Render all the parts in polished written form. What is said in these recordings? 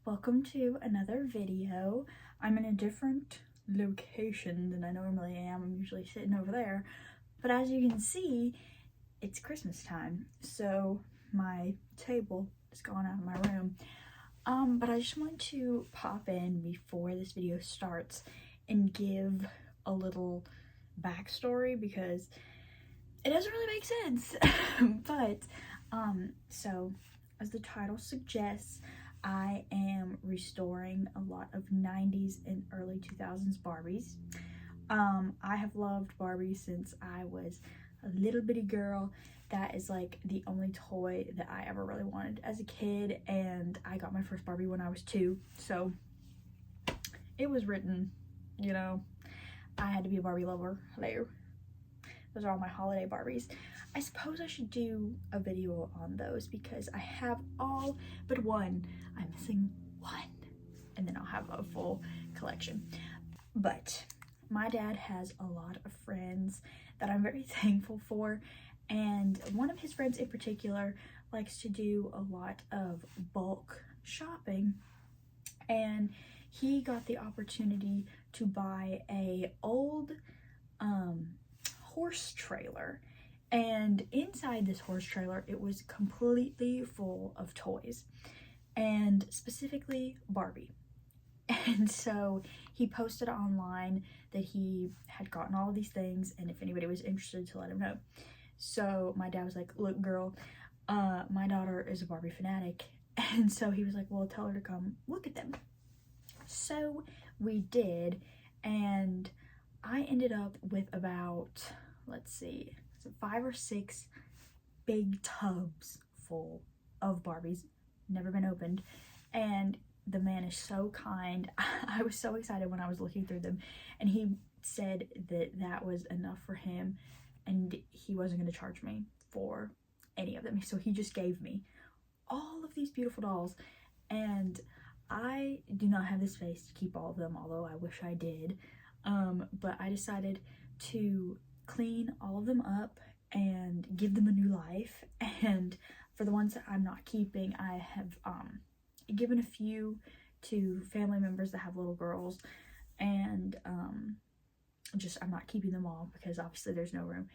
Welcome to another video. I'm in a different location than I normally am. I'm usually sitting over there, but as you can see, it's Christmas time, so my table is gone out of my room. But I just want to pop in before this video starts and give a little backstory because it doesn't really make sense. But so as the title suggests, I am restoring a lot of 90s and early 2000s Barbies. I have loved Barbie since I was a little bitty girl. That is like the only toy that I ever really wanted as a kid, and I got my first Barbie when I was 2, so it was written, you know, I had to be a Barbie lover. Hello. Those are all my holiday Barbies. I suppose I should do a video on those because I have all but one. I'm missing one, and then I'll have a full collection. But my dad has a lot of friends that I'm very thankful for, and one of his friends in particular likes to do a lot of bulk shopping, and he got the opportunity to buy a old horse trailer, and inside this horse trailer it was completely full of toys, and specifically Barbie. And so he posted online that he had gotten all of these things, and if anybody was interested to let him know. So my dad was like, look girl, my daughter is a Barbie fanatic, and so he was like, well, tell her to come look at them. So we did, and I ended up with about, let's see, 5 or 6 big tubs full of Barbies, never been opened, and the man is so kind. I was so excited when I was looking through them, and he said that that was enough for him and he wasn't going to charge me for any of them, so he just gave me all of these beautiful dolls, and I do not have the space to keep all of them, although I wish I did. But I decided to clean all of them up and give them a new life, and for the ones that I'm not keeping, I have given a few to family members that have little girls, and just I'm not keeping them all because obviously there's no room.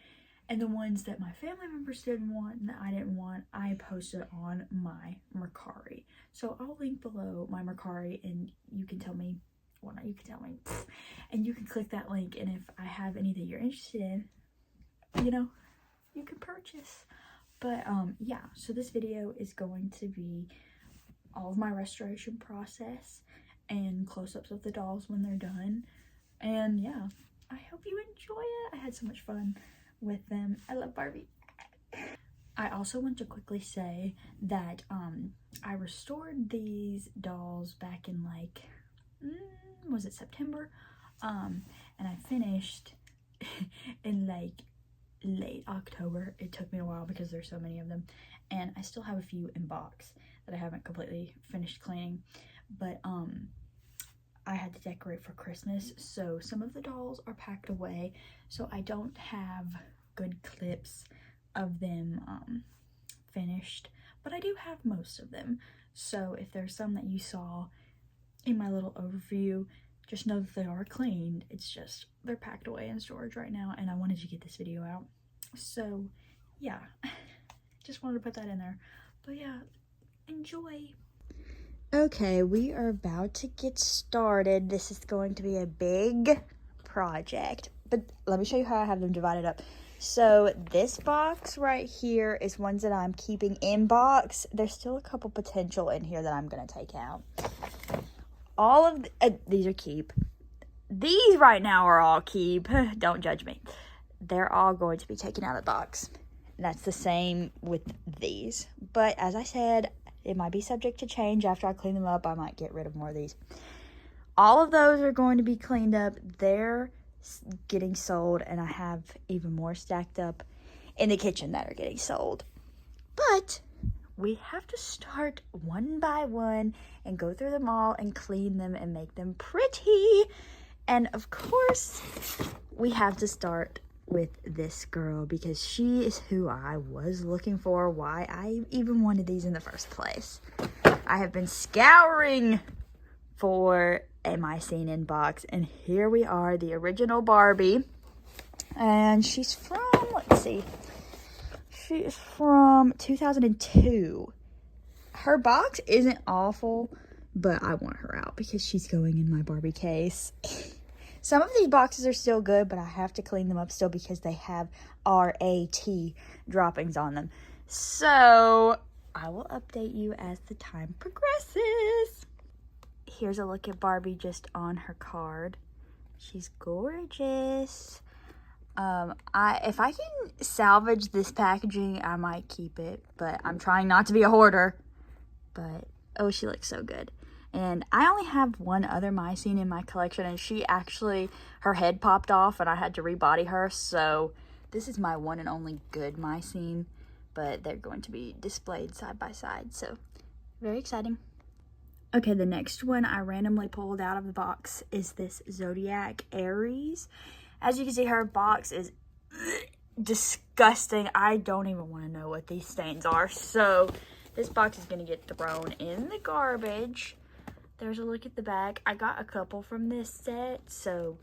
And the ones that my family members didn't want and that I didn't want, I posted on my Mercari. So I'll link below my Mercari, and you can tell me, well, not you can tell me, and you can click that link, and if I have any that you're interested in, you know, you can purchase. But yeah, so this video is going to be all of my restoration process and close-ups of the dolls when they're done. And yeah, I hope you enjoy it. I had so much fun with them. I love Barbie. I also want to quickly say that I restored these dolls back in like was it September, and I finished in like late October. It took me a while because there's so many of them, and I still have a few in box that I haven't completely finished cleaning. But I had to decorate for Christmas, so some of the dolls are packed away, so I don't have good clips of them finished, but I do have most of them. So if there's some that you saw in my little overview, just know that they are cleaned. It's just they're packed away in storage right now, and I wanted to get this video out. So yeah, just wanted to put that in there. But yeah, enjoy. Okay, we are about to get started. This is going to be a big project, but let me show you how I have them divided up. So this box right here is ones that I'm keeping in box. There's still a couple potential in here that I'm going to take out. All of these are keep. These right now are all keep. Don't judge me. They're all going to be taken out of the box. That's the same with these. But as I said, it might be subject to change. After I clean them up, I might get rid of more of these. All of those are going to be cleaned up. They're getting sold, and I have even more stacked up in the kitchen that are getting sold. But we have to start one by one and go through them all and clean them and make them pretty. And of course, we have to start with this girl because she is who I was looking for, why I even wanted these in the first place. I have been scouring for a My Scene inbox, and here we are, the original Barbie. And she's from, let's see, she is from 2002. Her box isn't awful, but I want her out because she's going in my Barbie case. Some of these boxes are still good, but I have to clean them up still because they have RAT droppings on them. So I will update you as the time progresses. Here's a look at Barbie just on her card. She's gorgeous. If I can salvage this packaging, I might keep it, but I'm trying not to be a hoarder. But oh, she looks so good. And I only have one other My Scene in my collection, and she actually, her head popped off and I had to rebody her. So this is my one and only good My Scene, but they're going to be displayed side by side. So very exciting. Okay, the next one I randomly pulled out of the box is this Zodiac Aries. As you can see, her box is disgusting. I don't even want to know what these stains are. So this box is going to get thrown in the garbage. There's a look at the back. I got a couple from this set, so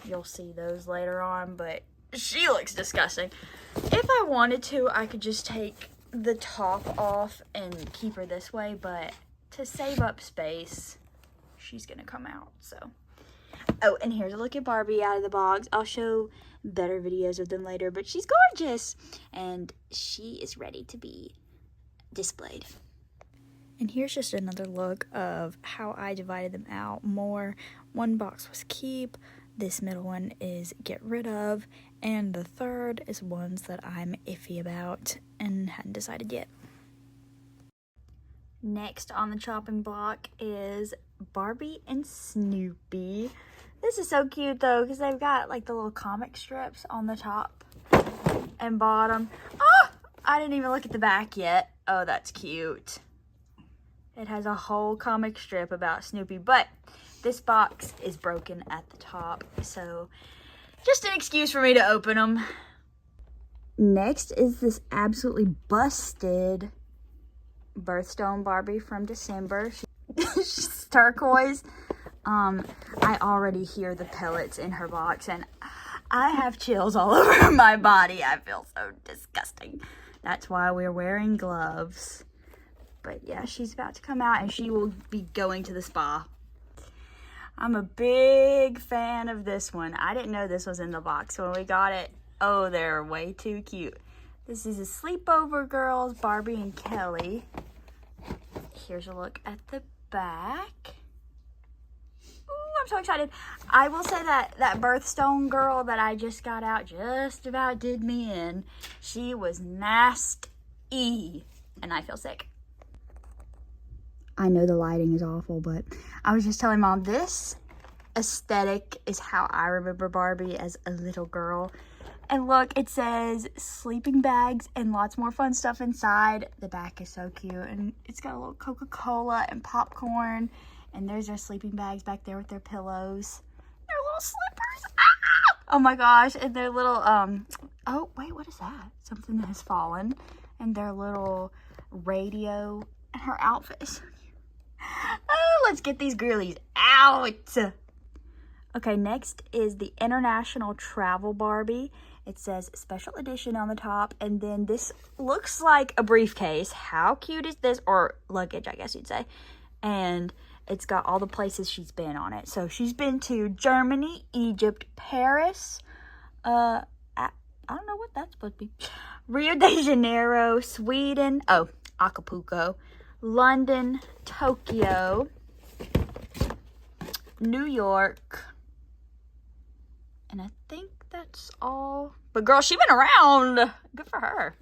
you'll see those later on, but she looks disgusting. If I wanted to, I could just take the top off and keep her this way, but to save up space, she's going to come out, so. Oh, and here's a look at Barbie out of the box. I'll show better videos of them later, but she's gorgeous, and she is ready to be displayed. And here's just another look of how I divided them out more. One box was keep, this middle one is get rid of, and the third is ones that I'm iffy about and hadn't decided yet. Next on the chopping block is Barbie and Snoopy. This is so cute though, because they've got like the little comic strips on the top and bottom. Oh, I didn't even look at the back yet. Oh, that's cute. It has a whole comic strip about Snoopy, but this box is broken at the top, so just an excuse for me to open them. Next is this absolutely busted birthstone Barbie from December. She's turquoise. I already hear the pellets in her box, and I have chills all over my body. I feel so disgusting. That's why we're wearing gloves. But yeah, she's about to come out and she will be going to the spa. I'm a big fan of this one. I didn't know this was in the box when we got it. Oh, they're way too cute. This is a sleepover girls, Barbie and Kelly. Here's a look at the back. Ooh, I'm so excited. I will say that that birthstone girl that I just got out just about did me in. She was nasty, and I feel sick. I know the lighting is awful, but I was just telling Mom, this aesthetic is how I remember Barbie as a little girl. And look, it says sleeping bags and lots more fun stuff inside. The back is so cute, and it's got a little Coca-Cola and popcorn. And there's their sleeping bags back there with their pillows. Their little slippers. Ah! Oh my gosh, and their little, oh, wait, what is that? Something has fallen. And their little radio, and her outfit is so cute. Oh, let's get these girlies out. Okay, next is the International Travel Barbie. It says special edition on the top, and then this looks like a briefcase. How cute is this? Or luggage, I guess you'd say. And it's got all the places she's been on it. So she's been to Germany, Egypt, Paris, I don't know what that's supposed to be. Rio de Janeiro, Sweden, oh, Acapulco, London, Tokyo, New York, and I think that's all. But girl, she been around. Good for her.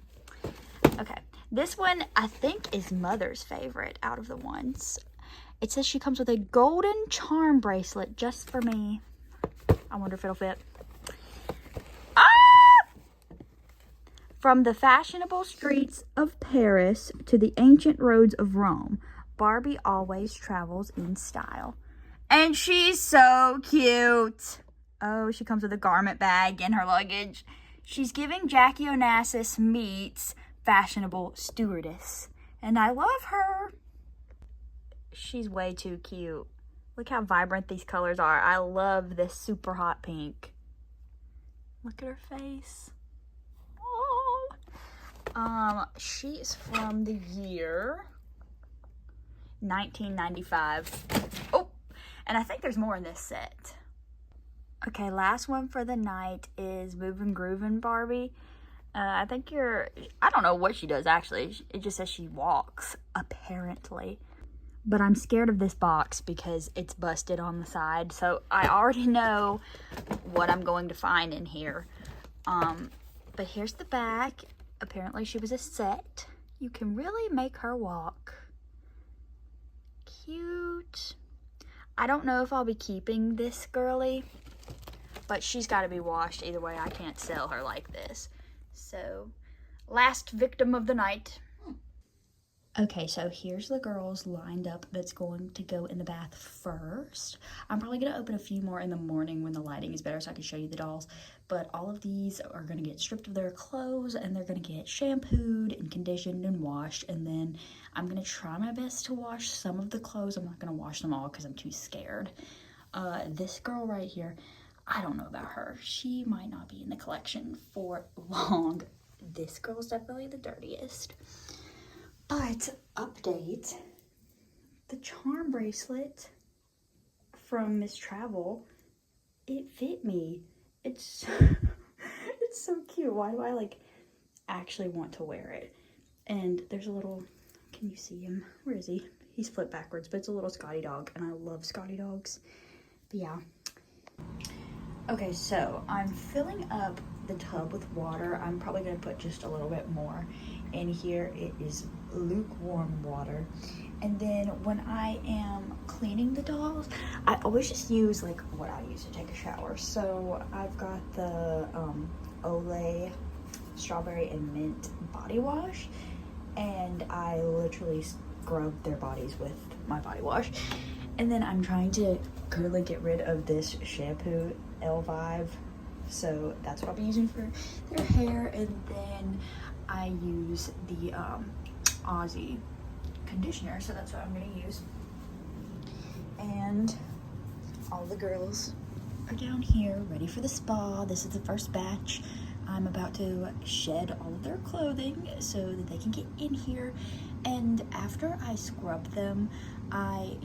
Okay, this one I think is Mother's favorite out of the ones. It says she comes with a golden charm bracelet just for me. I wonder if it'll fit. Ah! From the fashionable streets of Paris to the ancient roads of Rome, Barbie always travels in style. And she's so cute. Oh, she comes with a garment bag in her luggage. She's giving Jackie Onassis meets fashionable stewardess. And I love her. She's way too cute. Look how vibrant these colors are. I love this super hot pink. Look at her face. Oh. She's from the year 1995. Oh, and I think there's more in this set. Okay, last one for the night is Movin' Groovin' Barbie. I think I don't know what she does actually. It just says she walks, apparently. But I'm scared of this box because it's busted on the side. So I already know what I'm going to find in here. But here's the back. Apparently she was a set. You can really make her walk. Cute. I don't know if I'll be keeping this girly, but she's got to be washed either way. I can't sell her like this. So, last victim of the night. Okay, so here's the girls lined up that's going to go in the bath first. I'm probably going to open a few more in the morning when the lighting is better so I can show you the dolls. But all of these are going to get stripped of their clothes and they're going to get shampooed and conditioned and washed. And then I'm going to try my best to wash some of the clothes. I'm not going to wash them all because I'm too scared. This girl right here, I don't know about her. She might not be in the collection for long. This girl's definitely the dirtiest. But, update, the charm bracelet from Miss Travel, it fit me. It's so cute. Why do I, actually want to wear it? And there's a little, can you see him? Where is he? He's flipped backwards, but it's a little Scotty dog, and I love Scotty dogs. But, yeah. Okay, so I'm filling up the tub with water. I'm probably going to put just a little bit more in here. It is lukewarm water. And then when I am cleaning the dolls, I always just use what I use to take a shower. So I've got the Olay strawberry and mint body wash, and I literally scrub their bodies with my body wash. And then I'm trying to currently get rid of this shampoo, Elvive. So that's what I'll be using for their hair. And then I use the Aussie conditioner. So that's what I'm going to use. And all the girls are down here ready for the spa. This is the first batch. I'm about to shed all of their clothing so that they can get in here. And after I scrub them, I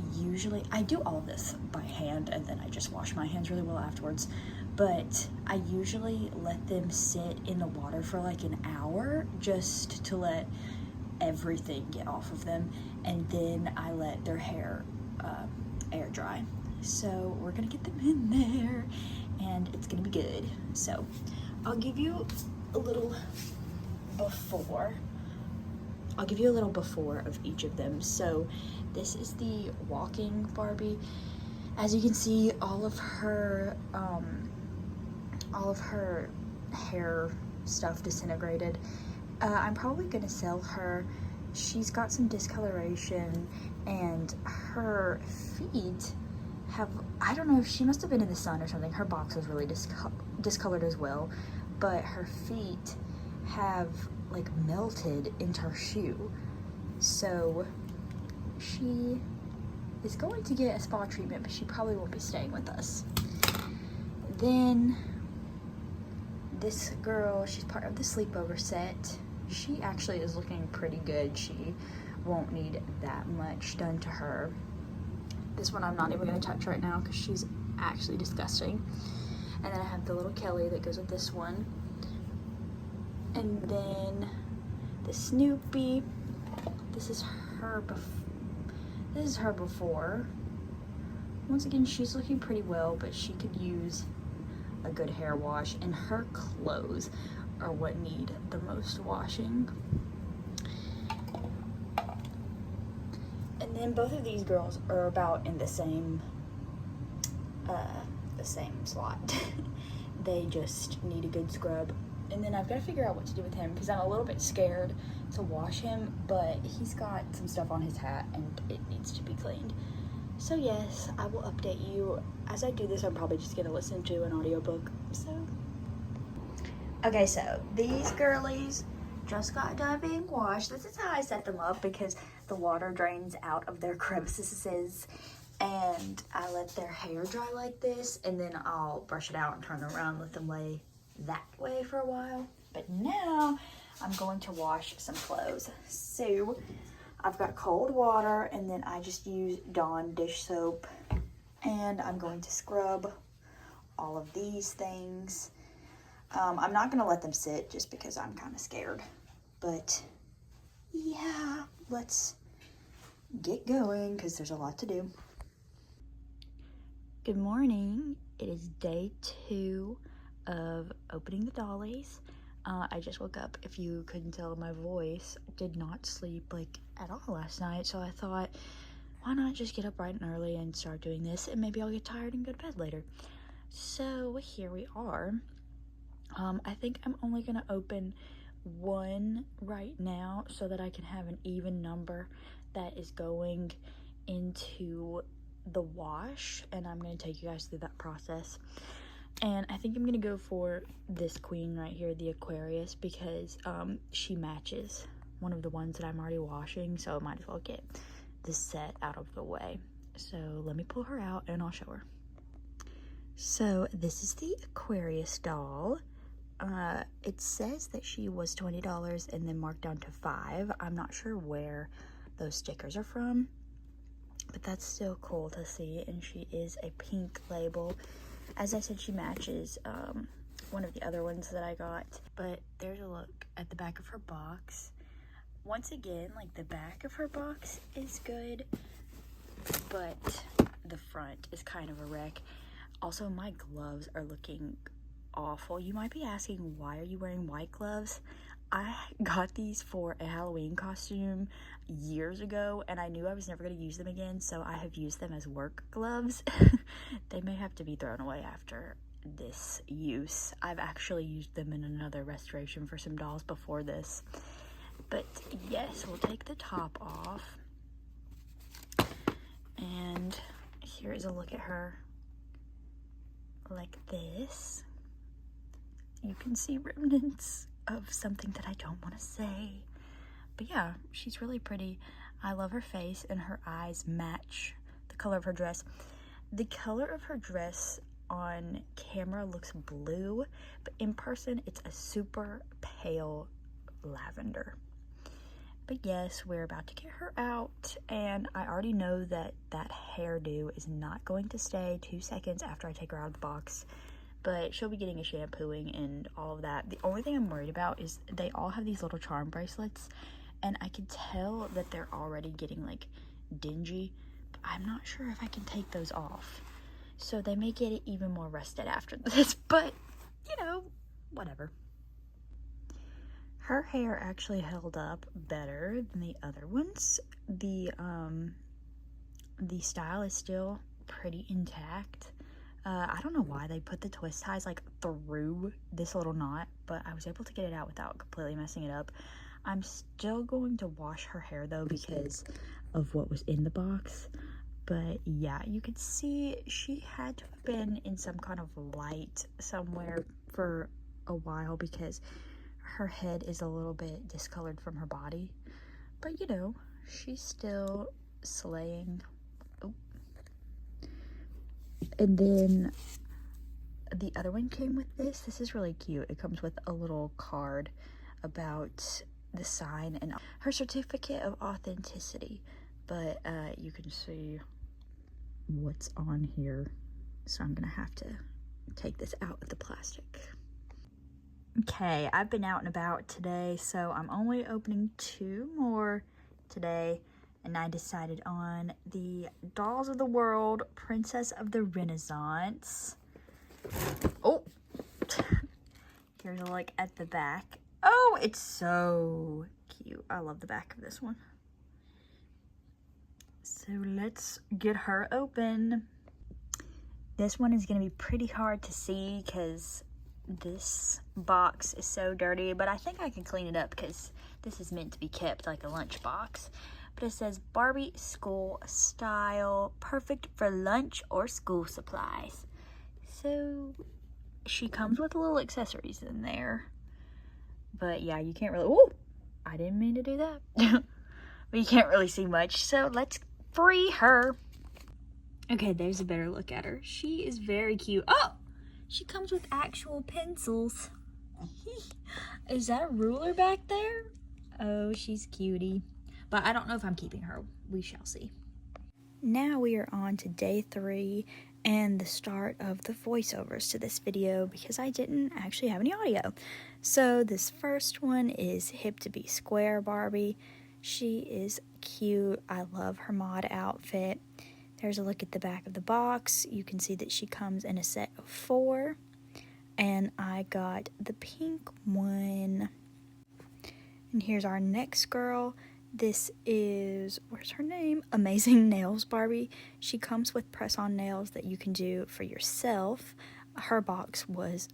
do all of this by hand, and then I just wash my hands really well afterwards. But I usually let them sit in the water for an hour just to let everything get off of them. And then I let their hair air dry. So we're gonna get them in there and it's gonna be good. So I'll give you a little before. I'll give you a little before of each of them. So this is the walking Barbie. As you can see, all of her hair stuff disintegrated. I'm probably gonna sell her. She's got some discoloration and her feet have, I don't know if she must have been in the sun or something. Her box was really discolored as well, but her feet have melted into her shoe. So she is going to get a spa treatment, but she probably won't be staying with us. Then this girl, she's part of the sleepover set. She actually is looking pretty good. She won't need that much done to her. This one I'm not even going to touch right now because she's actually disgusting. And then I have the little Kelly that goes with this one. And then the Snoopy. This is her before. Once again, she's looking pretty well, but she could use a good hair wash, and her clothes are what need the most washing. And then both of these girls are about in the same slot. They just need a good scrub. And then I've got to figure out what to do with him because I'm a little bit scared to wash him, but he's got some stuff on his hat and it needs to be cleaned. So yes, I will update you. As I do this, I'm probably just going to listen to an audiobook. Okay, so these girlies just got done being washed. This is how I set them up because the water drains out of their crevices, and I let their hair dry like this, and then I'll brush it out and turn it around, let them lay that way for a while. But now I'm going to wash some clothes. So I've got cold water, and then I just use Dawn dish soap, and I'm going to scrub all of these things. I'm not gonna let them sit just because I'm kind of scared, but yeah, let's get going because there's a lot to do. Good morning. It is day 2 of opening the dollies. I just woke up. If you couldn't tell, my voice did not sleep like at all last night, so I thought, why not just get up bright and early and start doing this, and maybe I'll get tired and go to bed later. So here we are. I think I'm only gonna open one right now so that I can have an even number that is going into the wash, and I'm going to take you guys through that process. And I think I'm going to go for this queen right here, the Aquarius, because she matches one of the ones that I'm already washing, so I might as well get this set out of the way. So let me pull her out and I'll show her. So this is the Aquarius doll. It says that she was $20 and then marked down to $5. I'm not sure where those stickers are from, but that's still cool to see. And she is a pink label. As I said, she matches one of the other ones that I got. But there's a look at the back of her box. Once again, like, the back of her box is good, but the front is kind of a wreck. Also, my gloves are looking awful. You might be asking, why are you wearing white gloves? I got these for a Halloween costume years ago, and I knew I was never going to use them again, so I have used them as work gloves. They may have to be thrown away after this use. I've actually used them in another restoration for some dolls before this. But yes, we'll take the top off. And here is a look at her like this. You can see remnants of something that I don't want to say. But yeah, she's really pretty. I love her face, and her eyes match the color of her dress. The color of her dress on camera looks blue, but in person it's a super pale lavender. But yes, we're about to get her out, and I already know that that hairdo is not going to stay 2 seconds after I take her out of the box. But she'll be getting a shampooing and all of that. The only thing I'm worried about is they all have these little charm bracelets, and I can tell that they're already getting like dingy, but I'm not sure if I can take those off. So they may get it even more rusted after this, but you know, whatever. Her hair actually held up better than the other ones. The style is still pretty intact. I don't know why they put the twist ties like through this little knot, but I was able to get it out without completely messing it up. I'm still going to wash her hair though because of what was in the box. But yeah, you could see she had to have been in some kind of light somewhere for a while because her head is a little bit discolored from her body. But you know, she's still slaying. And then the other one came with this. This is really cute. It comes with a little card about the sign and her certificate of authenticity. But you can see what's on here. So I'm gonna have to take this out with the plastic. Okay, I've been out and about today, so I'm only opening 2 more today. And I decided on the Dolls of the World, Princess of the Renaissance. Oh, here's a look at the back. Oh, it's so cute. I love the back of this one. So let's get her open. This one is going to be pretty hard to see because this box is so dirty, but I think I can clean it up because this is meant to be kept like a lunch box. But it says Barbie school style, perfect for lunch or school supplies. So she comes with little accessories in there. But yeah, you can't really, oh, I didn't mean to do that. but you can't really see much, so let's free her. Okay, there's a better look at her. She is very cute. Oh, she comes with actual pencils. Is that a ruler back there? Oh, she's cutie. But I don't know if I'm keeping her. We shall see. Now we are on to day 3 and the start of the voiceovers to this video because I didn't actually have any audio. So this first one is Hip to Be Square Barbie. She is cute. I love her mod outfit. There's a look at the back of the box. You can see that she comes in a set of 4. And I got the pink one. And here's our next girl. This is, where's her name? Amazing Nails Barbie. She comes with press-on nails that you can do for yourself. Her box was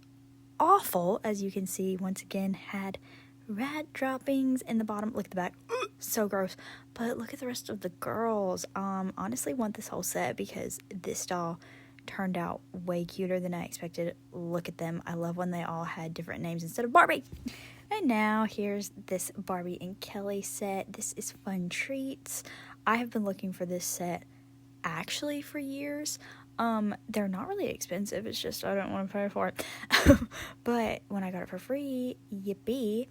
awful, as you can see. Once again, had rat droppings in the bottom. Look at the back. So gross. But look at the rest of the girls. Honestly want this whole set because this doll turned out way cuter than I expected. Look at them. I love when they all had different names instead of Barbie. And now here's this Barbie and Kelly set. This is Fun Treats. I have been looking for this set actually for years. They're not really expensive. It's just I don't want to pay for it. But when I got it for free, yippee.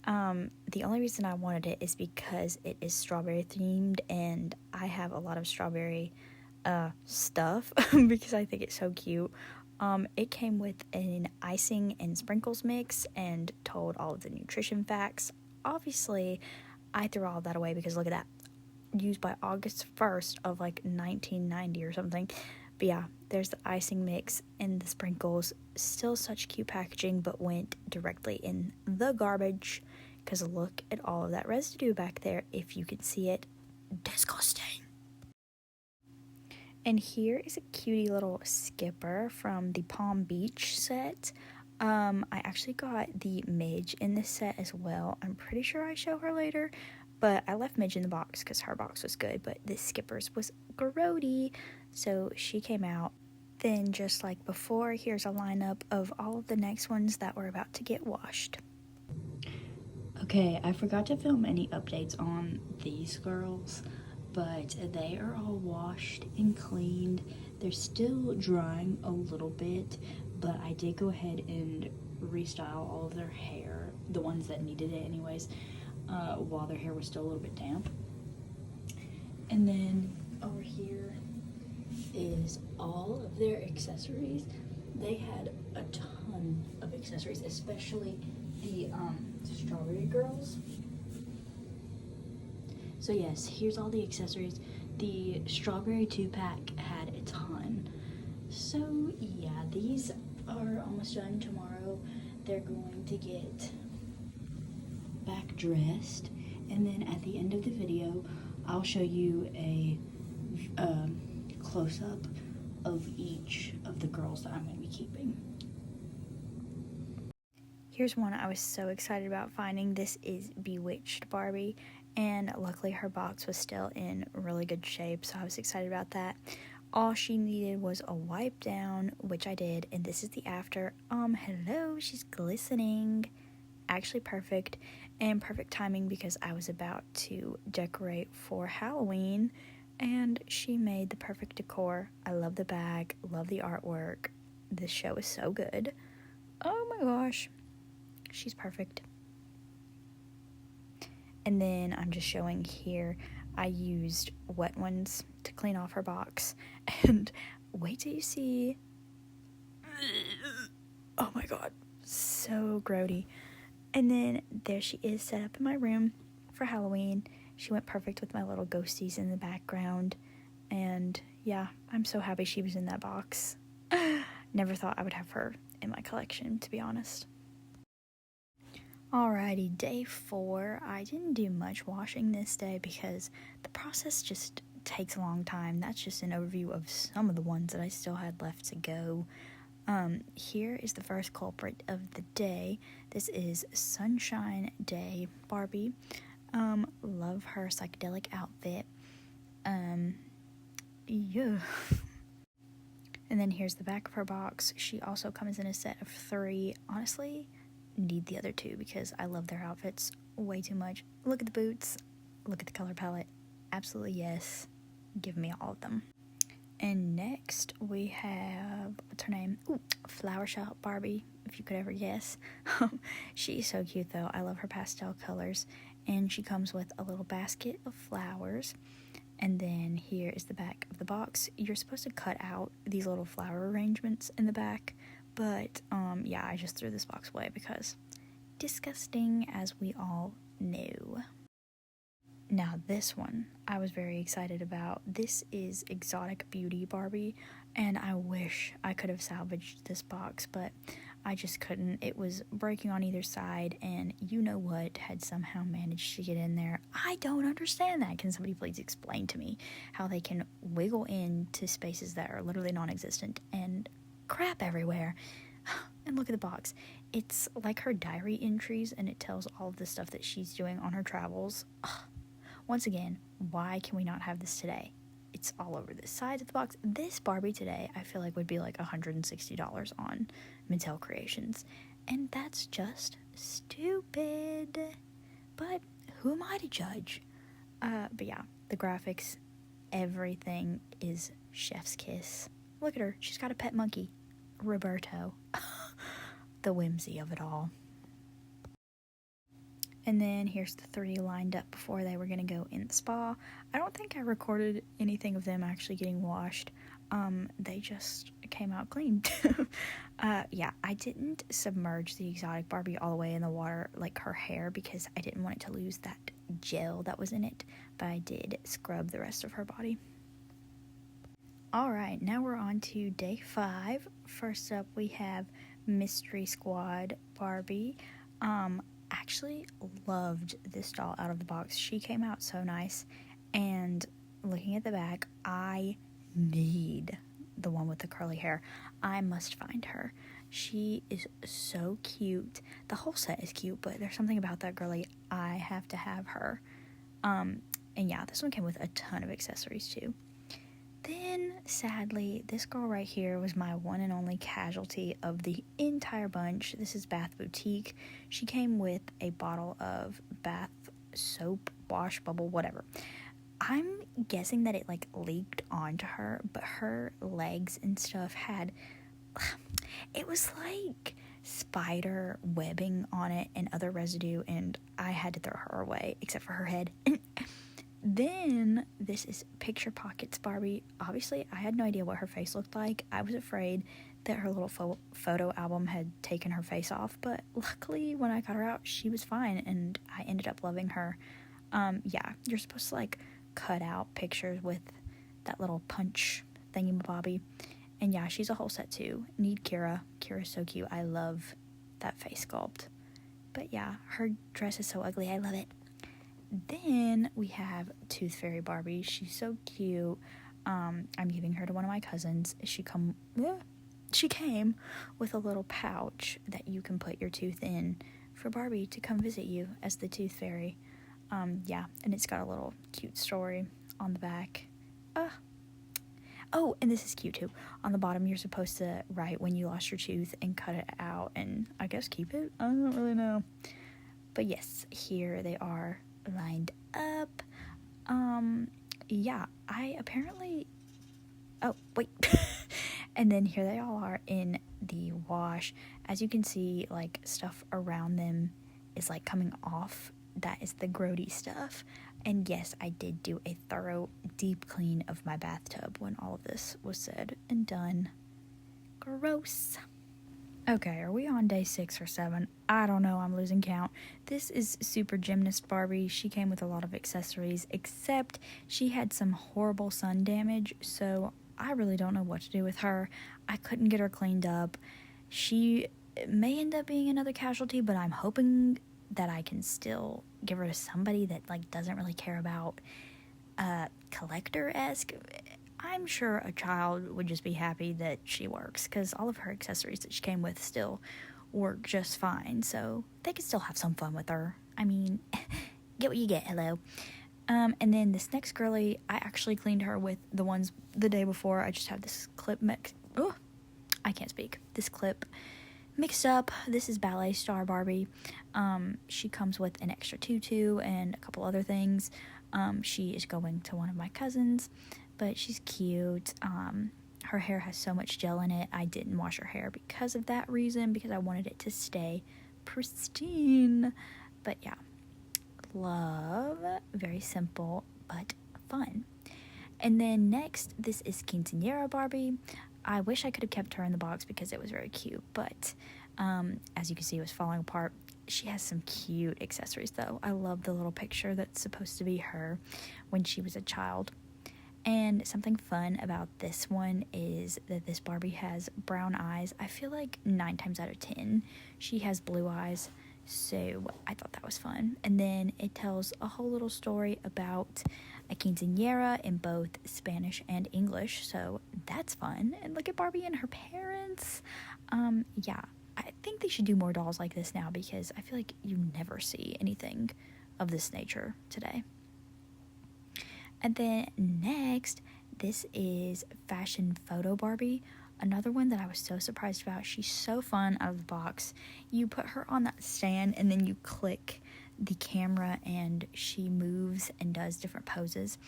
The only reason I wanted it is because it is strawberry themed and I have a lot of strawberry stuff because I think it's so cute. It came with an icing and sprinkles mix and told all of the nutrition facts. Obviously, I threw all of that away because look at that. Used by August 1st of like 1990 or something. But yeah, there's the icing mix and the sprinkles. Still such cute packaging, but went directly in the garbage because look at all of that residue back there. If you can see it, disgusting. And here is a cutie little skipper from the Palm Beach set. I actually got the Midge in this set as well. I'm pretty sure I show her later, but I left Midge in the box because her box was good, but this skipper's was grody, so she came out. Then just like before, here's a lineup of all of the next ones that were about to get washed. Okay, I forgot to film any updates on these girls, but they are all washed and cleaned. They're still drying a little bit, but I did go ahead and restyle all of their hair, the ones that needed it anyways, while their hair was still a little bit damp. And then over here is all of their accessories. They had a ton of accessories, especially the strawberry girls. So yes, here's all the accessories. The strawberry 2-pack had a ton. So yeah, these are almost done. Tomorrow they're going to get back dressed, and then at the end of the video I'll show you a close-up of each of the girls that I'm going to be keeping. Here's one I was so excited about finding. This is Bewitched Barbie, and luckily her box was still in really good shape, so I was excited about that. All she needed was a wipe down, which I did, and this is the after. Hello, she's glistening. Actually perfect, and perfect timing because I was about to decorate for Halloween, and she made the perfect decor. I love the bag, love the artwork. This show is so good. Oh my gosh. She's perfect. And then I'm just showing here, I used wet ones to clean off her box. And wait till you see. Oh my god. So grody. And then there she is set up in my room for Halloween. She went perfect with my little ghosties in the background. And yeah, I'm so happy she was in that box. Never thought I would have her in my collection, to be honest. Alrighty, day 4. I didn't do much washing this day because the process just takes a long time. That's just an overview of some of the ones that I still had left to go. Here is the first culprit of the day. This is Sunshine Day Barbie. Love her psychedelic outfit. Yeah. And then here's the back of her box. She also comes in a set of 3. Honestly, need the other 2 because I love their outfits way too much. Look at the boots. look at the color palette. Absolutely yes. Give me all of them. And next we have, what's her name? Ooh, Flower Shop Barbie, if you could ever guess. She's so cute though. I love her pastel colors. And she comes with a little basket of flowers. And then here is the back of the box. You're supposed to cut out these little flower arrangements in the back. But, yeah, I just threw this box away because disgusting, as we all knew. Now this one I was very excited about. This is Exotic Beauty Barbie, and I wish I could have salvaged this box, but I just couldn't. It was breaking on either side, and you know what had somehow managed to get in there. I don't understand that. Can somebody please explain to me how they can wiggle into spaces that are literally non-existent and crap everywhere? And look at the box. It's like her diary entries, and it tells all of the stuff that she's doing on her travels. Once again, why can we not have this today? It's all over the sides of the box. This Barbie today, I feel like would be like $160 on Mattel Creations. And that's just stupid. But who am I to judge? But yeah, the graphics, everything is chef's kiss. Look at her. She's got a pet monkey. Roberto. The whimsy of it all. And then here's the three lined up before they were going to go in the spa. I don't think I recorded anything of them actually getting washed. They just came out clean. Yeah, I didn't submerge the Exotic Barbie all the way in the water like her hair because I didn't want it to lose that gel that was in it. But I did scrub the rest of her body. Alright, now we're on to day 5. First up we have Mystery Squad Barbie. Actually loved this doll out of the box. She came out so nice, and looking at the back, I need the one with the curly hair. I must find her. She is so cute. The whole set is cute, but there's something about that girly. I have to have her. And yeah, this one came with a ton of accessories too. Then, sadly, this girl right here was my one and only casualty of the entire bunch. This is Bath Boutique. She came with a bottle of bath soap, wash, bubble, whatever. I'm guessing that it, like, leaked onto her, but her legs and stuff had... It was like spider webbing on it and other residue, and I had to throw her away, except for her head. Then, this is Picture Pockets Barbie. Obviously, I had no idea what her face looked like. I was afraid that her little photo album had taken her face off, but luckily, when I got her out, she was fine, and I ended up loving her. Yeah, you're supposed to, like, cut out pictures with that little punch thingy-mabobby. And yeah, she's a whole set, too. Need Kira. Kira's so cute. I love that face sculpt. But yeah, her dress is so ugly. I love it. Then we have Tooth Fairy Barbie. She's so cute. I'm giving her to one of my cousins. She came with a little pouch that you can put your tooth in for Barbie to come visit you as the Tooth Fairy. Yeah, and it's got a little cute story on the back. Oh, and this is cute too. On the bottom, you're supposed to write when you lost your tooth and cut it out and I guess keep it. I don't really know. But yes, here they are lined up. Yeah, I apparently... Oh, wait. And then here they all are in the wash. As you can see, like, stuff around them is, like, coming off. That is the grody stuff. And yes, I did do a thorough deep clean of my bathtub when all of this was said and done. Gross. Okay, are we on day 6 or 7? I don't know, I'm losing count. This is Super Gymnast Barbie. She came with a lot of accessories, except she had some horrible sun damage, so I really don't know what to do with her. I couldn't get her cleaned up. She may end up being another casualty, but I'm hoping that I can still give her to somebody that, like, doesn't really care about collector-esque. I'm sure a child would just be happy that she works, because all of her accessories that she came with still work just fine, so they can still have some fun with her. I mean, get what you get, hello. And then this next girly, I actually cleaned her with the ones the day before. I just have this clip I can't speak. This clip Mixed up, this is Ballet Star Barbie. She comes with an extra tutu and a couple other things. She is going to one of my cousins, but she's cute. Her hair has so much gel in it. I didn't wash her hair because of that reason, because I wanted it to stay pristine. But yeah, love. Very simple, but fun. And then next, this is Quinceañera Barbie. I wish I could have kept her in the box because it was very cute, but as you can see, it was falling apart. She has some cute accessories, though. I love the little picture that's supposed to be her when she was a child. And something fun about this one is that this Barbie has brown eyes. I feel like 9 times out of 10, she has blue eyes. So I thought that was fun. And then it tells a whole little story about a quinceañera in both Spanish and English. So that's fun. And look at Barbie and her parents. Yeah, I think they should do more dolls like this now, because I feel like you never see anything of this nature today. And then next, this is Fashion Photo Barbie. Another one that I was so surprised about. She's so fun out of the box. You put her on that stand and then you click the camera and she moves and does different poses.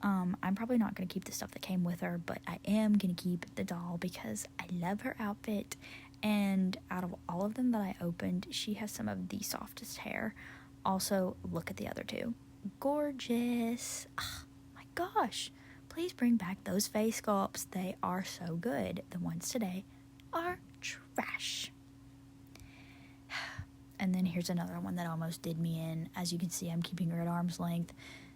I'm probably not going to keep the stuff that came with her, but I am going to keep the doll because I love her outfit. And out of all of them that I opened, she has some of the softest hair. Also, look at the other two. Gorgeous. Oh my gosh. Please bring back those face sculpts. They are so good. The ones today are trash. And then here's another one that almost did me in. As you can see, I'm keeping her at arm's length.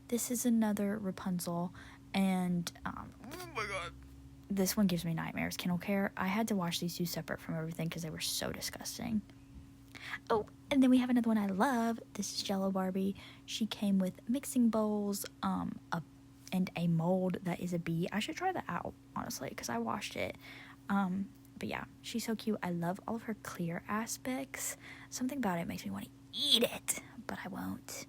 This is another Rapunzel. And, oh my god. This one gives me nightmares. Kennel Care. I had to wash these two separate from everything because they were so disgusting. Oh, and then we have another one I love. This is Jello Barbie. She came with mixing bowls, and a mold that is a bee. I should try that out, honestly, because I washed it. But yeah, she's so cute. I love all of her clear aspects. Something about it makes me want to eat it, but I won't.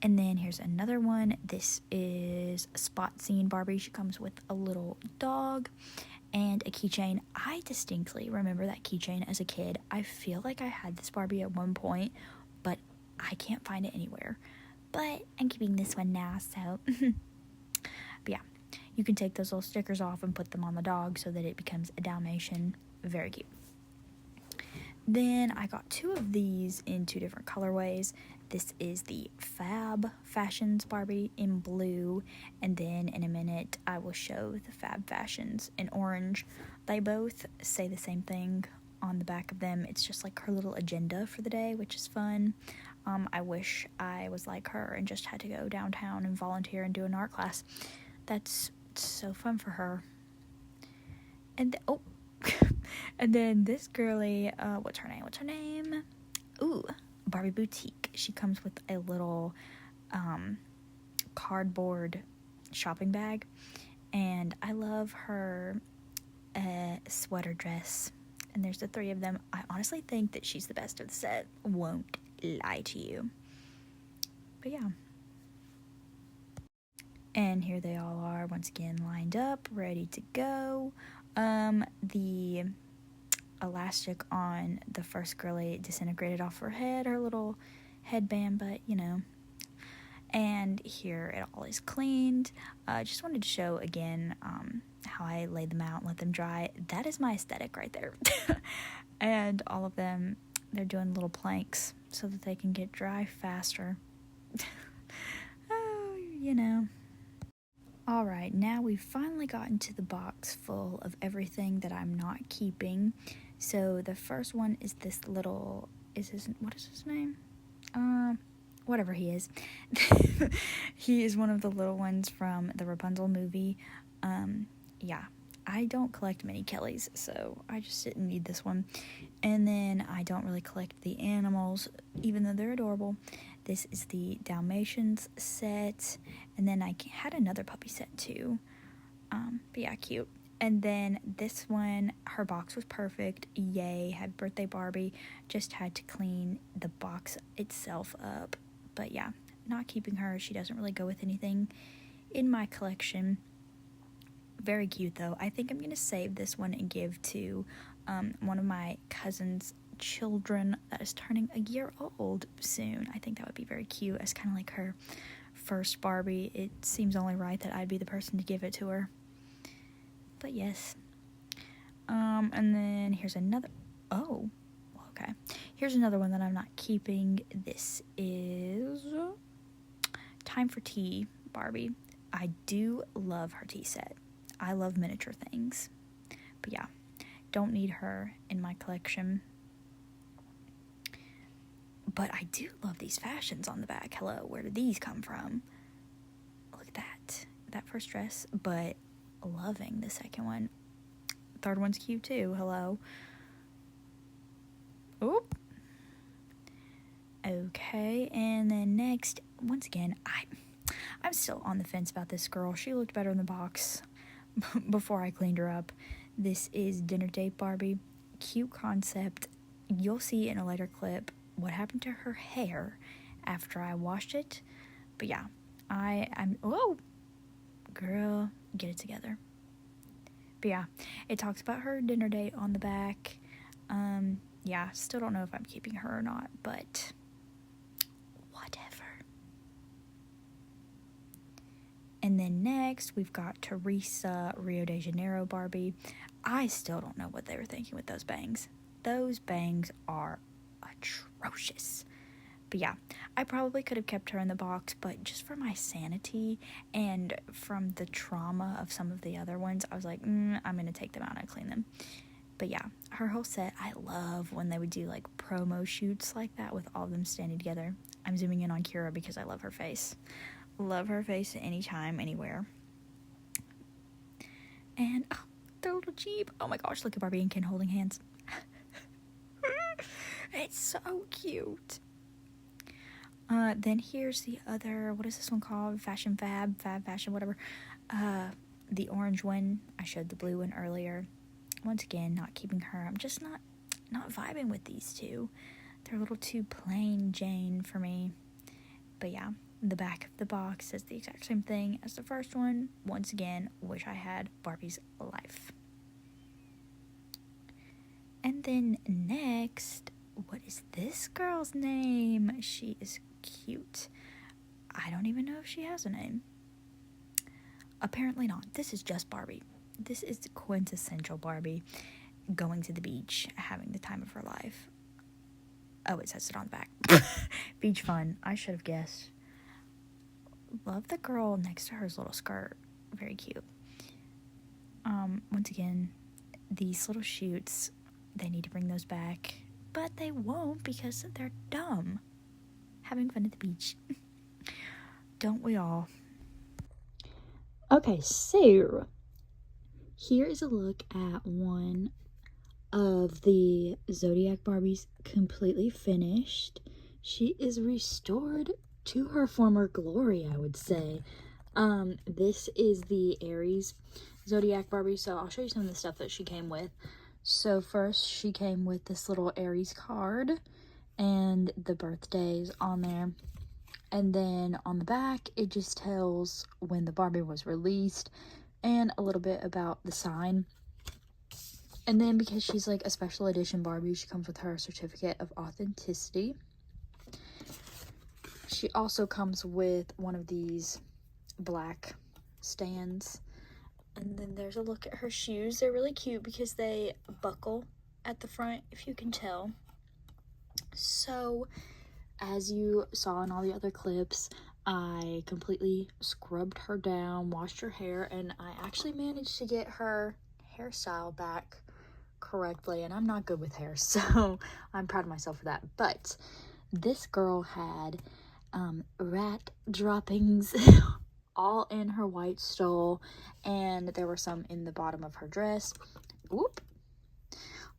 And then here's another one. This is Spot Scene Barbie. She comes with a little dog and a keychain. I distinctly remember that keychain as a kid. I feel like I had this Barbie at one point, but I can't find it anywhere. But I'm keeping this one now, so. But yeah, you can take those little stickers off and put them on the dog so that it becomes a Dalmatian. Very cute. Then I got 2 of these in 2 different colorways. This is the Fab Fashions Barbie in blue, and then in a minute I will show the Fab Fashions in orange. They both say the same thing on the back of them. It's just like her little agenda for the day, which is fun. I wish I was like her and just had to go downtown and volunteer and do an art class. That's so fun for her. And and then this girly, what's her name? Ooh, Barbie Boutique. She comes with a little cardboard shopping bag, and I love her sweater dress. And there's the 3 of them. I honestly think that she's the best of the set. Won't lie to you. But yeah. And here they all are, once again, lined up, ready to go. The elastic on the first girly disintegrated off her head, her little headband, but you know. And here it all is cleaned. Just wanted to show again how I laid them out and let them dry. That is my aesthetic right there. And all of them, they're doing little planks so that they can get dry faster. Oh, you know. Alright, now we've finally gotten to the box full of everything that I'm not keeping. So the first one is this little, what is his name? Whatever he is. He is one of the little ones from the Rapunzel movie. Yeah, I don't collect mini Kellys, so I just didn't need this one. And then I don't really collect the animals, even though they're adorable. This is the Dalmatians set, and then I had another puppy set too. But yeah, cute. And then this one, her box was perfect. Yay, happy birthday Barbie. Just had to clean the box itself up. But yeah, not keeping her. She doesn't really go with anything in my collection. Very cute though. I think I'm going to save this one and give to one of my cousin's children that is turning a year old soon. I think that would be very cute as kind of like her first Barbie. It seems only right that I'd be the person to give it to her. But yes. And then here's another. Oh, okay. Here's another one that I'm not keeping. This is Time for Tea Barbie. I do love her tea set. I love miniature things. But yeah, don't need her in my collection. But I do love these fashions on the back. Hello, where did these come from? Look at that. That first dress, but loving the second one. Third one's cute too. Hello. Oop. Okay, and then next, once again, I'm still on the fence about this girl. She looked better in the box before I cleaned her up. This is Dinner Date Barbie. Cute concept. You'll see in a later clip what happened to her hair after I washed it. But yeah, I'm oh, girl, get it together. But yeah, it talks about her dinner date on the back. Yeah, still don't know if I'm keeping her or not, but whatever. And then next, we've got Teresa Rio de Janeiro Barbie. I still don't know what they were thinking with those bangs. Those bangs are atrocious. But yeah, I probably could have kept her in the box, but just for my sanity and from the trauma of some of the other ones, I was like, I'm going to take them out and clean them. But yeah, her whole set, I love when they would do like promo shoots like that with all of them standing together. I'm zooming in on Kira because I love her face. Love her face anytime, anywhere. And, oh, the little Jeep. Oh my gosh, look at Barbie and Ken holding hands. It's so cute. Then here's the other, what is this one called? Fashion Fab Fashion, whatever. The orange one. I showed the blue one earlier. Once again, not keeping her. I'm just not vibing with these two. They're a little too plain Jane for me. But yeah, the back of the box says the exact same thing as the first one. Once again, wish I had Barbie's life. And then next, what is this girl's name? She is cute. I don't even know if she has a name. Apparently not. This is just Barbie. This is the quintessential Barbie going to the beach, having the time of her life. Oh, it says it on the back. Beach fun. I should have guessed. Love the girl next to her's little skirt. Very cute. Once again, these little shoots, they need to bring those back. But they won't because they're dumb. Having fun at the beach. Don't we all? Okay, so here is a look at one of the Zodiac Barbies completely finished. She is restored to her former glory, I would say. This is the Aries Zodiac Barbie, so I'll show you some of the stuff that she came with. So first, she came with this little Aries card and the birthdays on there. And then on the back, it just tells when the Barbie was released and a little bit about the sign. And then because she's like a special edition Barbie, she comes with her certificate of authenticity. She also comes with one of these black stands. And then there's a look at her shoes. They're really cute because they buckle at the front, if you can tell. So, as you saw in all the other clips, I completely scrubbed her down, washed her hair, and I actually managed to get her hairstyle back correctly. And I'm not good with hair, so I'm proud of myself for that. But this girl had rat droppings all in her white stole, and there were some in the bottom of her dress. Whoop.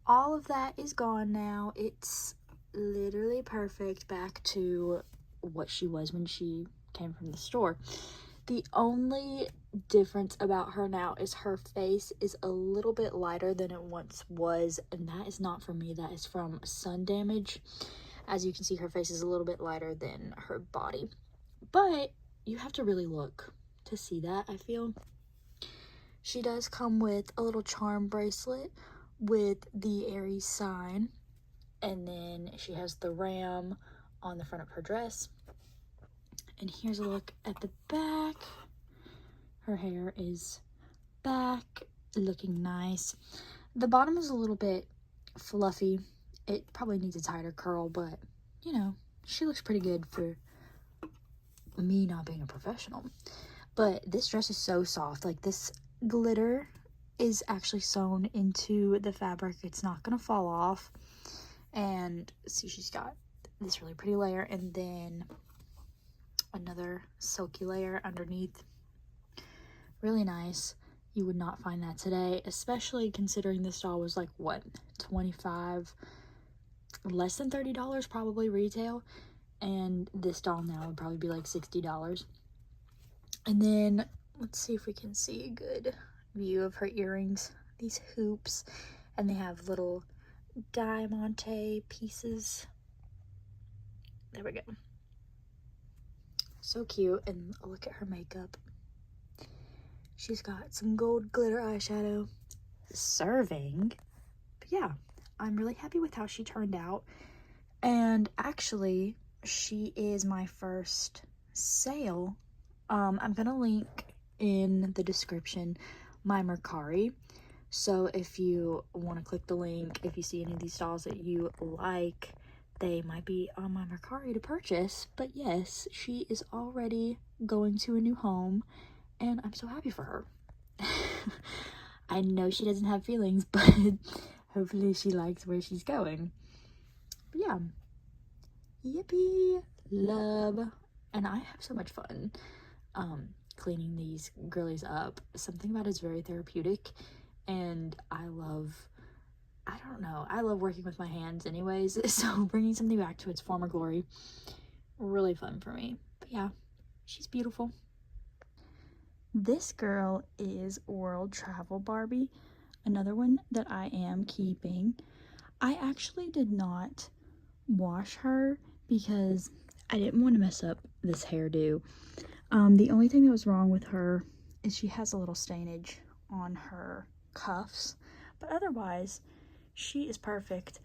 All of that is gone now. It's literally perfect, back to what she was when she came from the store. The only difference about her now is her face is a little bit lighter than it once was, and that is not from me, that is from sun damage. As you can see, her face is a little bit lighter than her body, but you have to really look to see that, I feel. She does come with a little charm bracelet with the Aries sign. And then she has the ram on the front of her dress. And here's a look at the back. Her hair is back, looking nice. The bottom is a little bit fluffy. It probably needs a tighter curl, but you know, she looks pretty good for me not being a professional. But this dress is so soft. Like, this glitter is actually sewn into the fabric. It's not gonna fall off. And see, she's got this really pretty layer and then another silky layer underneath. Really nice. You would not find that today, especially considering this doll was like, what, $25, less than $30 probably retail, and this doll now would probably be like $60. And then let's see if we can see a good view of her earrings. These hoops, and they have little diamante pieces. There we go. So cute. And look at her makeup. She's got some gold glitter eyeshadow. Serving. But yeah, I'm really happy with how she turned out. And actually, she is my first sale. I'm gonna link in the description my Mercari. So if you want to click the link, if you see any of these dolls that you like, they might be on my Mercari to purchase. But yes, she is already going to a new home, and I'm so happy for her. I know she doesn't have feelings, but hopefully she likes where she's going. But yeah, yippee, love. And I have so much fun cleaning these girlies up. Something about it is very therapeutic, and I love working with my hands anyways, so bringing something back to its former glory, really fun for me. But yeah, she's beautiful. This girl is World Travel Barbie, another one that I am keeping. I actually did not wash her because I didn't want to mess up this hairdo. The only thing that was wrong with her is she has a little stainage on her cuffs, but otherwise she is perfect.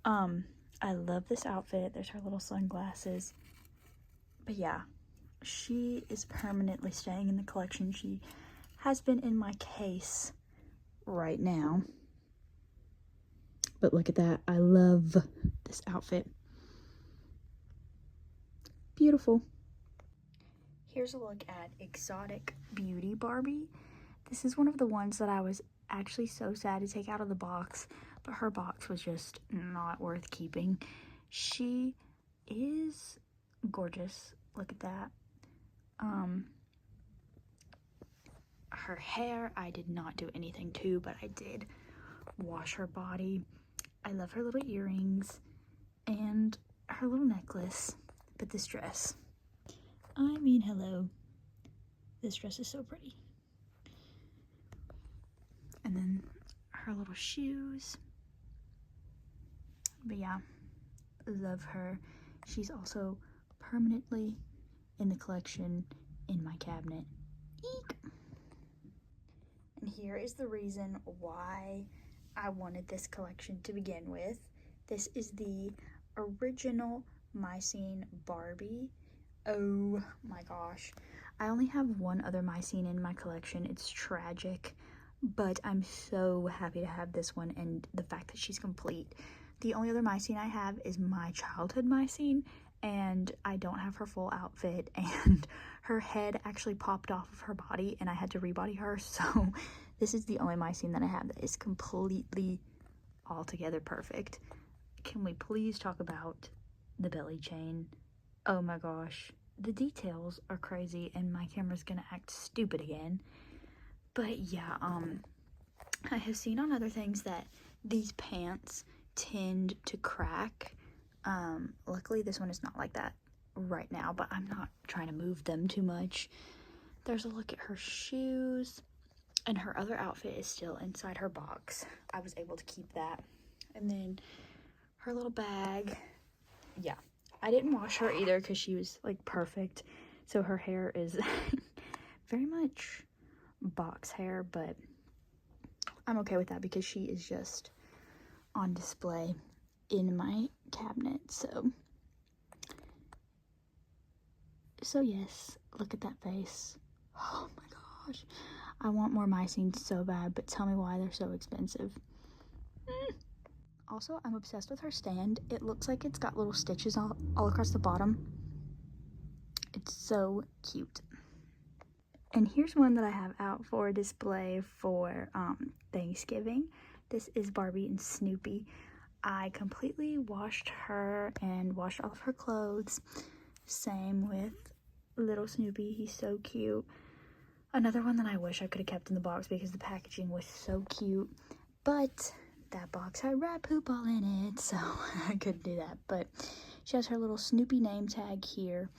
I love this outfit. There's her little sunglasses. But yeah, she is permanently staying in the collection. She has been in my case right now. But look at that. I love this outfit. Beautiful. Here's a look at Exotic Beauty Barbie. This is one of the ones that I was actually so sad to take out of the box, but her box was just not worth keeping. She is gorgeous. Look at that. Her hair, I did not do anything to, but I did wash her body. I love her little earrings and her little necklace. But this dress, I mean, hello. This dress is so pretty. And then her little shoes. But yeah, love her. She's also permanently in the collection in my cabinet. Eek. And here is the reason why I wanted this collection to begin with. This is the original Mycene Barbie. Oh my gosh. I only have one other Mycene in my collection. It's tragic, but I'm so happy to have this one, and the fact that she's complete. The only other Mycene I have is my childhood Mycene, and I don't have her full outfit, and her head actually popped off of her body and I had to rebody her, so this is the only Mycene that I have that is completely altogether perfect. Can we please talk about the belly chain? Oh my gosh, the details are crazy, and my camera's gonna act stupid again. But yeah, I have seen on other things that these pants tend to crack. Luckily this one is not like that right now, but I'm not trying to move them too much. There's a look at her shoes, and her other outfit is still inside her box. I was able to keep that. And then her little bag. Yeah, I didn't wash her either because she was like perfect, so her hair is very much box hair, but I'm okay with that because she is just on display in my cabinet. So yes, look at that face. Oh my gosh. I want more mycines so bad, but tell me why they're so expensive. Also, I'm obsessed with her stand. It looks like it's got little stitches all across the bottom. It's so cute. And here's one that I have out for display for Thanksgiving. This is Barbie and Snoopy. I completely washed her and washed all of her clothes. Same with little Snoopy. He's so cute. Another one that I wish I could have kept in the box because the packaging was so cute. But that box had rat poop all in it, so I couldn't do that. But she has her little Snoopy name tag here.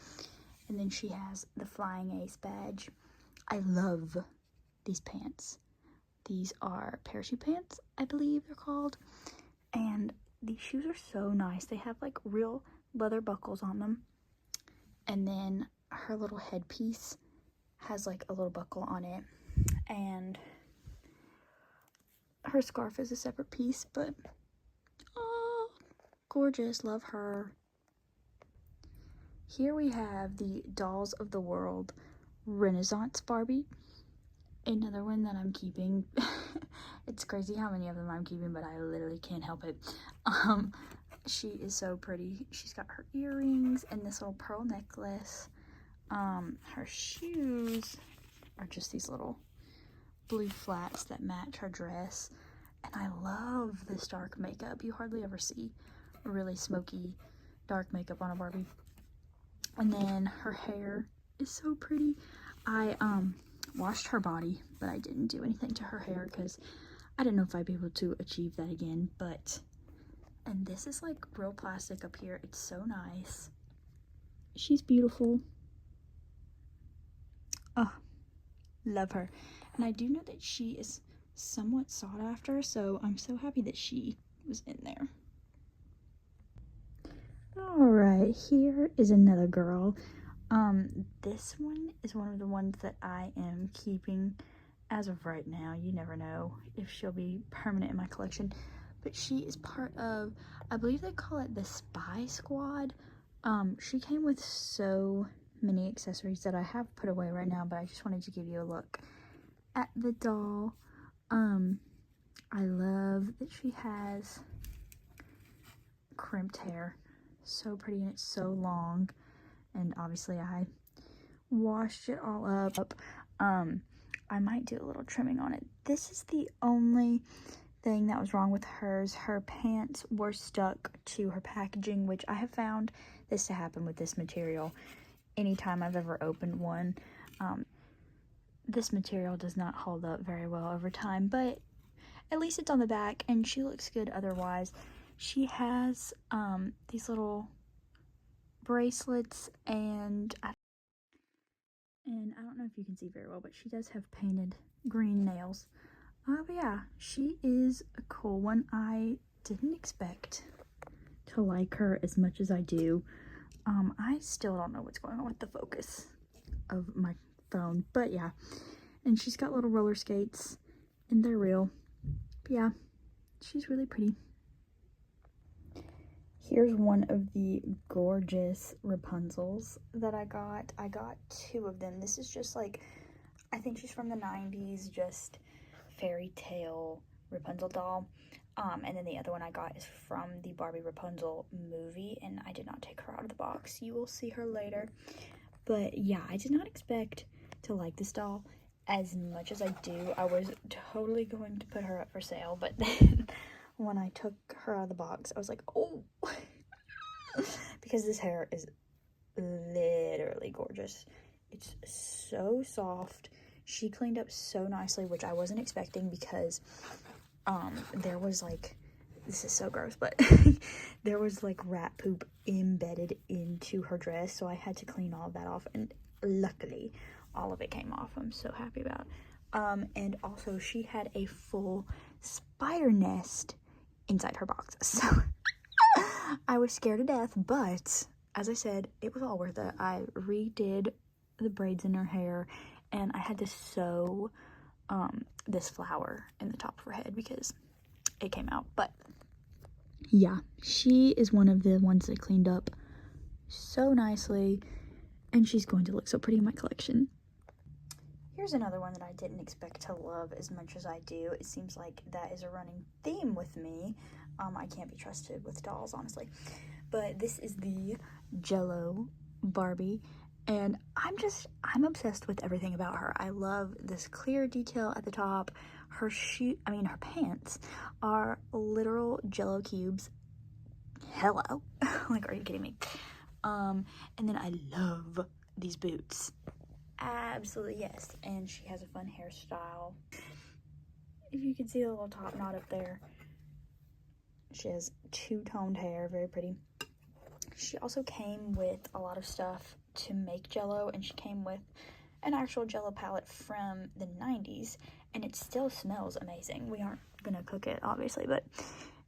And then she has the Flying Ace badge. I love these pants. These are parachute pants, I believe they're called. And these shoes are so nice. They have like real leather buckles on them. And then her little headpiece has like a little buckle on it. And her scarf is a separate piece, but oh, gorgeous. Love her. Here we have the Dolls of the World Renaissance Barbie. Another one that I'm keeping. It's crazy how many of them I'm keeping, but I literally can't help it. She is so pretty. She's got her earrings and this little pearl necklace. Her shoes are just these little blue flats that match her dress. And I love this dark makeup. You hardly ever see really smoky dark makeup on a Barbie. And then her hair is so pretty. I washed her body, but I didn't do anything to her hair because I didn't know if I'd be able to achieve that again. And this is like real plastic up here. It's so nice. She's beautiful. Oh, love her. And I do know that she is somewhat sought after, so I'm so happy that she was in there. Alright, here is another girl. This one is one of the ones that I am keeping as of right now. You never know if she'll be permanent in my collection. But she is part of, I believe they call it the Spy Squad. She came with so many accessories that I have put away right now, but I just wanted to give you a look at the doll. I love that she has crimped hair. So pretty, and it's so long. And obviously I washed it all up. I might do a little trimming on it. This is the only thing that was wrong with hers. Her pants were stuck to her packaging, which I have found this to happen with this material anytime I've ever opened one. This material does not hold up very well over time, but at least it's on the back and she looks good otherwise. She has these little bracelets, and I don't know if you can see very well, but she does have painted green nails. But yeah, she is a cool one. I didn't expect to like her as much as I do. I still don't know what's going on with the focus of my phone, but yeah. And she's got little roller skates, and they're real. But yeah, she's really pretty. Here's one of the gorgeous Rapunzels that I got. I got two of them. This is just like, I think she's from the 90s, just fairy tale Rapunzel doll. And then the other one I got is from the Barbie Rapunzel movie, and I did not take her out of the box. You will see her later. But yeah, I did not expect to like this doll as much as I do. I was totally going to put her up for sale, but then when I took her out of the box, I was like, oh, because this hair is literally gorgeous. It's so soft. She cleaned up so nicely, which I wasn't expecting because there was like, this is so gross, but there was like rat poop embedded into her dress, so I had to clean all of that off, and luckily all of it came off. I'm so happy about. And also she had a full spider nest inside her box, so I was scared to death, but as I said, it was all worth it. I redid the braids in her hair, and I had to sew this flower in the top of her head because it came out. But yeah, she is one of the ones that cleaned up so nicely, and she's going to look so pretty in my collection. Here's another one that I didn't expect to love as much as I do. It seems like that is a running theme with me. I can't be trusted with dolls, honestly. But this is the Jello Barbie, and I'm obsessed with everything about her. I love this clear detail at the top. Her pants are literal Jello cubes. Hello. Like, are you kidding me? And then I love these boots. Absolutely, yes. And she has a fun hairstyle. If you can see the little top knot up there. She has two-toned hair, very pretty. She also came with a lot of stuff to make Jello, and she came with an actual Jello palette from the 90s, and it still smells amazing. We aren't gonna cook it, obviously, but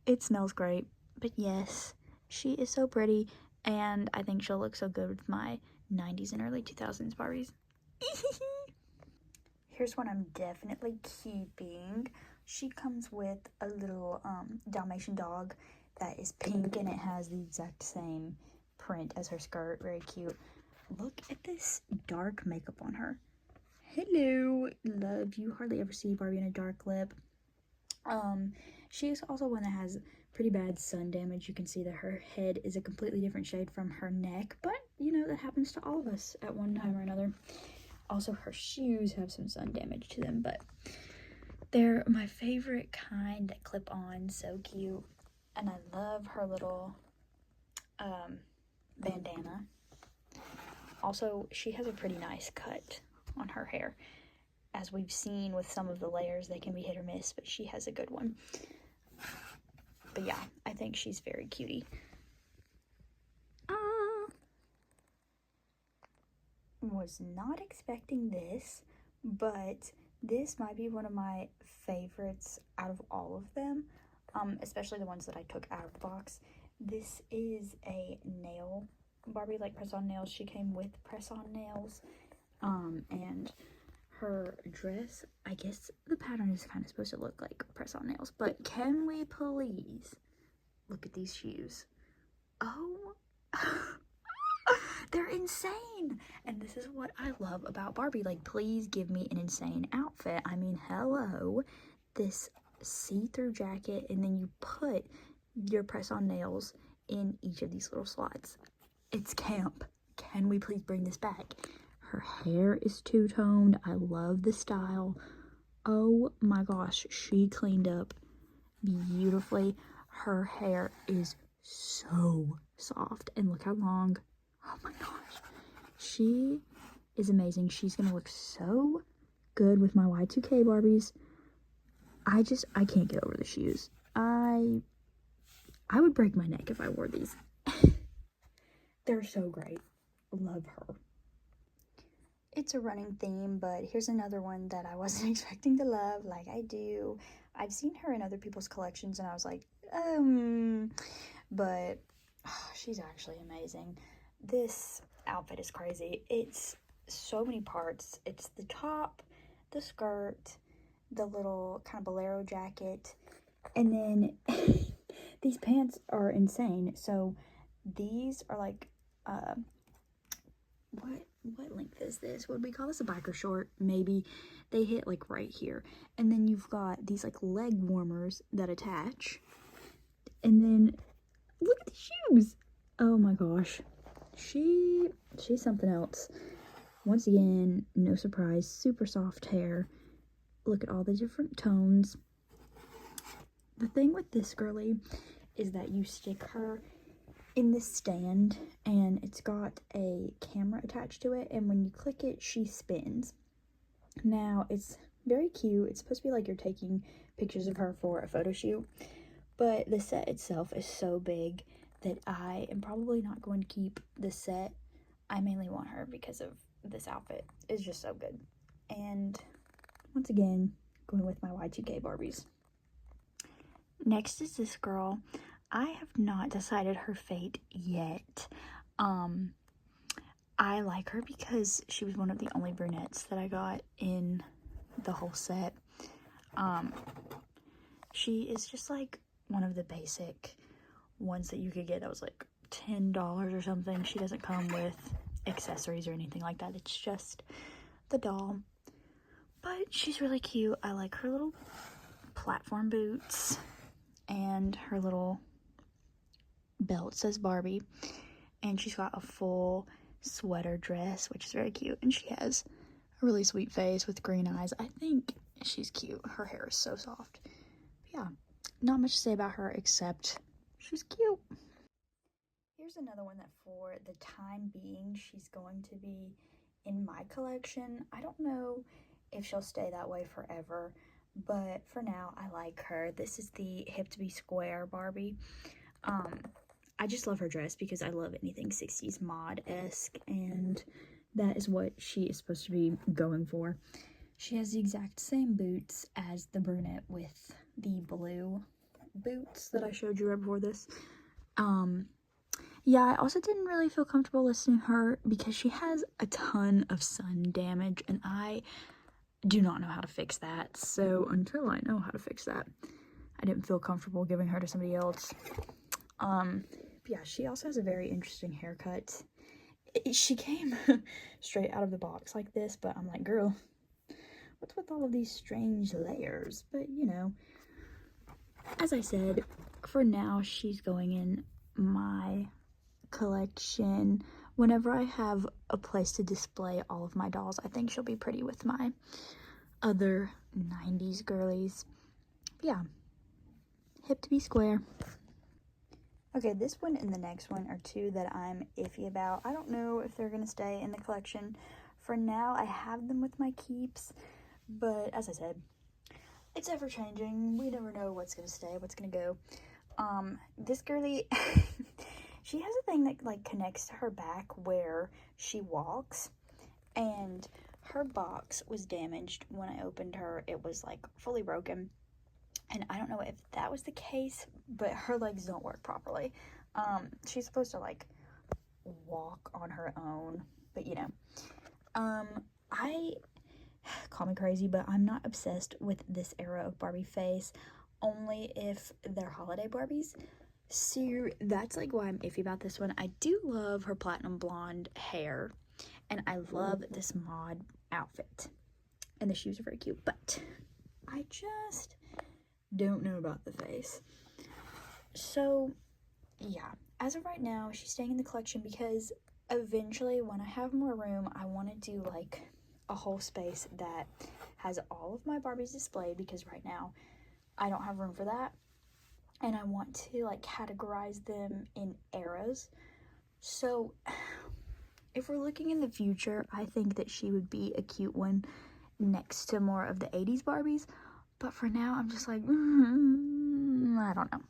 it smells great. But yes, she is so pretty, and I think she'll look so good with my 90s and early 2000s Barbies. Here's one I'm definitely keeping. She comes with a little Dalmatian dog that is pink, and it has the exact same print as her skirt. Very cute. Look at this dark makeup on her. Hello, love. You hardly ever see Barbie in a dark lip. She is also one that has pretty bad sun damage. You can see that her head is a completely different shade from her neck, but you know, that happens to all of us at one time or another. Also, her shoes have some sun damage to them, but they're my favorite kind that clip on. So cute. And I love her little bandana. Also, she has a pretty nice cut on her hair. As we've seen with some of the layers, they can be hit or miss, but she has a good one. But yeah, I think she's very cutie. Was not expecting this, but this might be one of my favorites out of all of them, especially the ones that I took out of the box. This is a nail Barbie, like press-on nails. She came with press-on nails, and her dress, I guess the pattern is kind of supposed to look like press-on nails, but can we please look at these shoes? Oh, they're insane. And this is what I love about Barbie. Like, please give me an insane outfit. I mean, hello. This see-through jacket, and then you put your press-on nails in each of these little slots. It's camp. Can we please bring this back? Her hair is two-toned. I love the style. Oh my gosh, she cleaned up beautifully. Her hair is so soft, and look how long. Oh my gosh, she is amazing. She's gonna look so good with my Y2K Barbies. I can't get over the shoes. I would break my neck if I wore these. They're so great. Love her. It's a running theme, but here's another one that I wasn't expecting to love, like I do. I've seen her in other people's collections, and I was like, but she's actually amazing. This outfit is crazy. It's so many parts. It's the top, the skirt, the little kind of bolero jacket, and then these pants are insane. So these are like, what length is this? Would we call this a biker short? Maybe. They hit like right here. And then you've got these like leg warmers that attach. And then look at the shoes. Oh my gosh. She's something else. Once again, no surprise, super soft hair. Look at all the different tones. The thing with this girly is that you stick her in this stand, and it's got a camera attached to it, and when you click it, she spins. Now, it's very cute. It's supposed to be like you're taking pictures of her for a photo shoot, but the set itself is so big that I am probably not going to keep the set. I mainly want her because of this outfit. It's just so good. And once again, going with my Y2K Barbies. Next is this girl. I have not decided her fate yet. I like her because she was one of the only brunettes that I got in the whole set. She is just like one of the basic ones that you could get that was like $10 or something. She doesn't come with accessories or anything like that. It's just the doll. But she's really cute. I like her little platform boots and her little belt says Barbie. And she's got a full sweater dress, which is very cute. And she has a really sweet face with green eyes. I think she's cute. Her hair is so soft. But yeah, not much to say about her except she's cute. Here's another one that for the time being, she's going to be in my collection. I don't know if she'll stay that way forever, but for now, I like her. This is the Hip to Be Square Barbie. I just love her dress because I love anything 60s mod-esque, and that is what she is supposed to be going for. She has the exact same boots as the brunette with the blue boots that I showed you right before this. Yeah, I also didn't really feel comfortable listening to her because she has a ton of sun damage, and I do not know how to fix that. So until I know how to fix that, I didn't feel comfortable giving her to somebody else. Yeah, she also has a very interesting haircut. She came straight out of the box like this, but I'm like, girl, what's with all of these strange layers? But, you know, as I said, for now, she's going in my collection. Whenever I have a place to display all of my dolls, I think she'll be pretty with my other 90s girlies. But yeah, Hip to Be Square. Okay, this one and the next one are two that I'm iffy about. I don't know if they're gonna stay in the collection. For now, I have them with my keeps, but as I said, it's ever changing. We never know what's gonna stay, what's gonna go. This girly, she has a thing that like connects to her back where she walks, and her box was damaged when I opened her. It was like fully broken. And I don't know if that was the case, but her legs don't work properly. She's supposed to like walk on her own, but you know. I call me crazy, but I'm not obsessed with this era of Barbie face, only if they're holiday Barbies. So that's like why I'm iffy about this one. I do love her platinum blonde hair, and I love this mod outfit, and the shoes are very cute, but I just don't know about the face. So yeah, as of right now, she's staying in the collection because eventually when I have more room, I want to do like a whole space that has all of my Barbies displayed, because right now I don't have room for that, and I want to like categorize them in eras. So if we're looking in the future, I think that she would be a cute one next to more of the 80s Barbies. But for now, I'm just like, I don't know.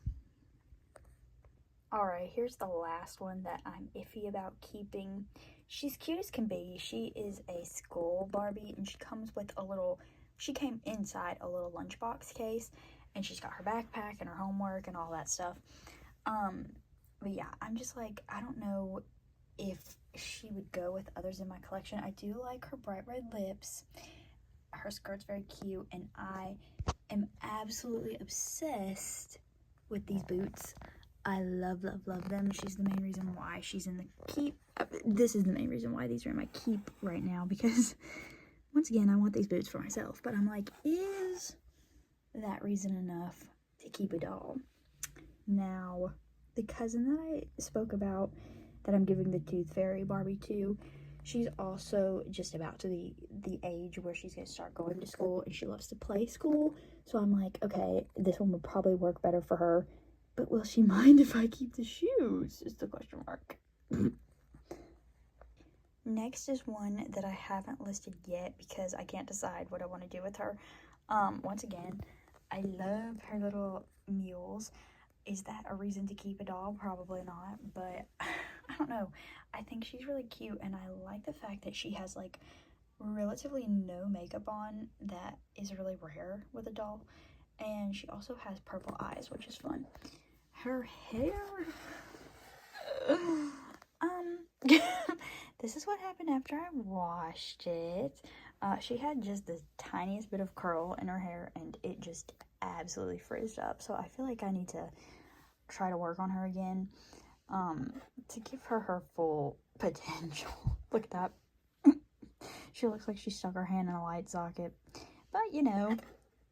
Alright, here's the last one that I'm iffy about keeping. She's cute as can be. She is a school Barbie, and she comes with she came inside a little lunchbox case, and she's got her backpack and her homework and all that stuff. But yeah, I'm just like, I don't know if she would go with others in my collection. I do like her bright red lips. Her skirt's very cute, and I am absolutely obsessed with these boots. I love, love, love them. She's the main reason why she's in the keep. This is the main reason why these are in my keep right now, because once again, I want these boots for myself, but I'm like, is that reason enough to keep a doll? Now, the cousin that I spoke about that I'm giving the Tooth Fairy Barbie to, she's also just about to the age where she's going to start going to school, and she loves to play school. So I'm like, okay, this one would probably work better for her. But will she mind if I keep the shoes? Is the question mark. Next is one that I haven't listed yet because I can't decide what I want to do with her. Once again, I love her little mules. Is that a reason to keep a doll? Probably not, but I don't know. I think she's really cute, and I like the fact that she has like relatively no makeup on. That is really rare with a doll. And she also has purple eyes, which is fun. Her hair, this is what happened after I washed it. She had just the tiniest bit of curl in her hair, and it just absolutely frizzed up. So I feel like I need to try to work on her again, to give her her full potential. Look at that. She looks like she stuck her hand in a light socket. But, you know,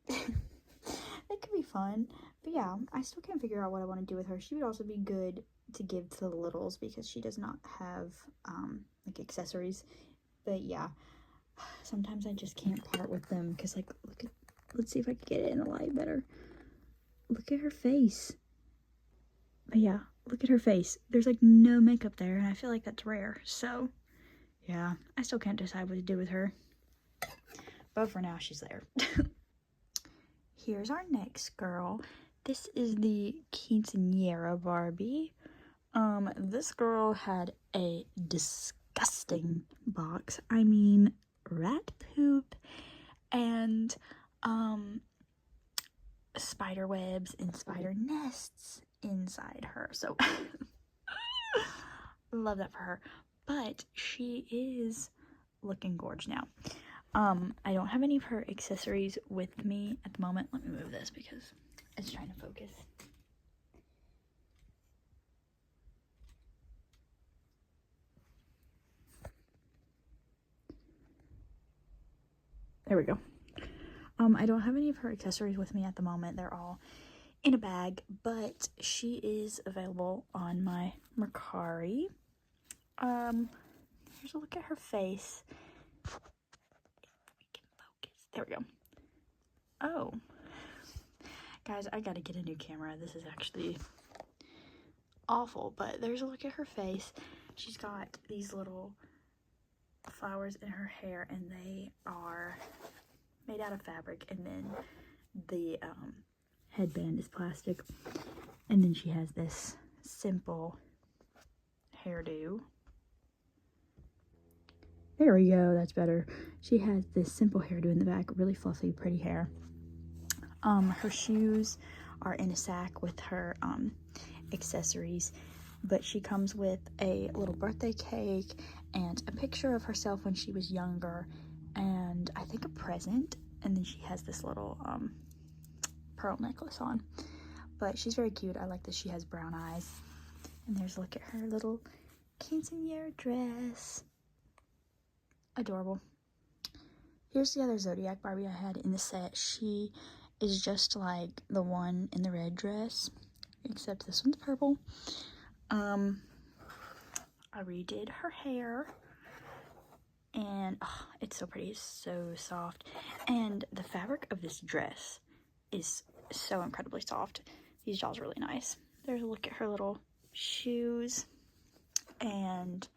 it could be fun. But yeah, I still can't figure out what I want to do with her. She would also be good to give to the littles because she does not have, like, accessories. But yeah, sometimes I just can't part with them because, like, let's see if I can get it in the light better. Look at her face. But yeah, look at her face. There's, like, no makeup there, and I feel like that's rare. So, yeah, I still can't decide what to do with her. But for now, she's there. Here's our next girl. This is the quinceañera Barbie. This girl had a disgusting box. I mean, rat poop and, spider webs and spider nests inside her. So, love that for her. But she is looking gorgeous now. I don't have any of her accessories with me at the moment. Let me move this because it's trying to focus. There we go. I don't have any of her accessories with me at the moment. They're all in a bag, but she is available on my Mercari. Here's a look at her face. If we can focus. There we go. Oh. Guys, I gotta get a new camera. This is actually awful, but there's a look at her face. She's got these little flowers in her hair, and they are made out of fabric, and then the headband is plastic, and then she has this simple hairdo. There we go, that's better. She has this simple hairdo in the back, really fluffy, pretty hair. Her shoes are in a sack with her accessories, but she comes with a little birthday cake and a picture of herself when she was younger, and I think a present, and then she has this little pearl necklace on. But she's very cute. I like that she has brown eyes. And there's a look at her little quinceañera dress. Adorable. Here's the other Zodiac Barbie I had in the set. She is just like the one in the red dress, except this one's purple. I redid her hair, and oh, it's so pretty. It's so soft, and the fabric of this dress is so incredibly soft. These dolls are really nice. There's a look at her little shoes, and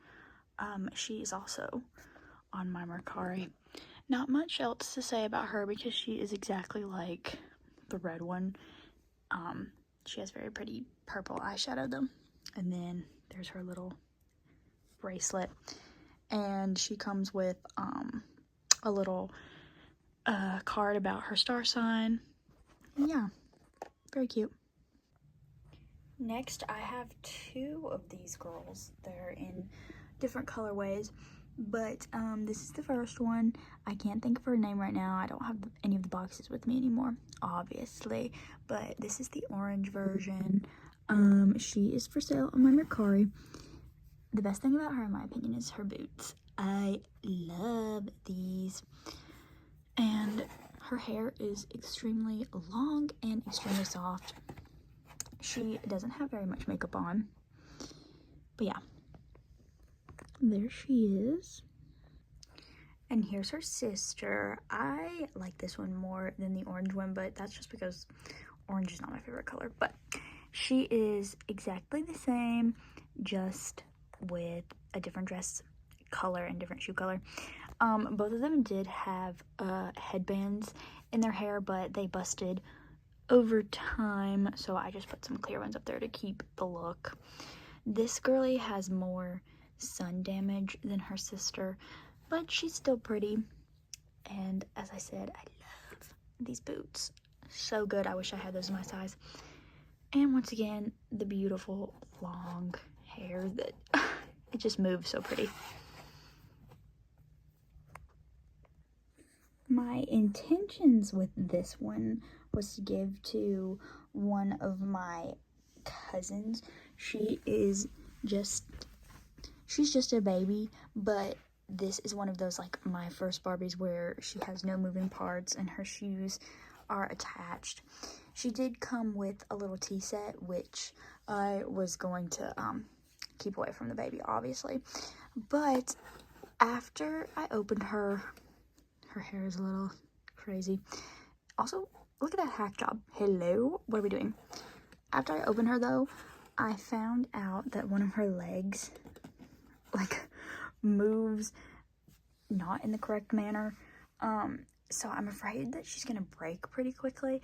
she is also on my Mercari. Not much else to say about her because she is exactly like the red one. She has very pretty purple eyeshadow though, and then there's her little bracelet, and she comes with a little card about her star sign. Yeah, very cute. Next, I have two of these girls. They're in different colorways, but this is the first one. I can't think of her name right now. I don't have any of the boxes with me anymore, obviously, but this is the orange version. She is for sale on my Mercari. The best thing about her, in my opinion, is her boots. I love these. And her hair is extremely long and extremely soft. She doesn't have very much makeup on. But yeah. There she is. And here's her sister. I like this one more than the orange one, but that's just because orange is not my favorite color. But she is exactly the same, just with a different dress color and different shoe color. Both of them did have headbands in their hair, but they busted over time, so I just put some clear ones up there to keep the look. This girly has more sun damage than her sister, but she's still pretty. And as I said, I love these boots. So good. I wish I had those in my size. And once again, the beautiful long hair that it just moves so pretty. My intentions with this one was to give to one of my cousins. She's just a baby, but this is one of those, like, my first Barbies where she has no moving parts and her shoes are attached. She did come with a little tea set, which I was going to keep away from the baby, obviously. But after I opened her hair is a little crazy. Also, look at that hack job. Hello, what are we doing? After I opened her, though, I found out that one of her legs, like, moves not in the correct manner. So I'm afraid that she's gonna break pretty quickly.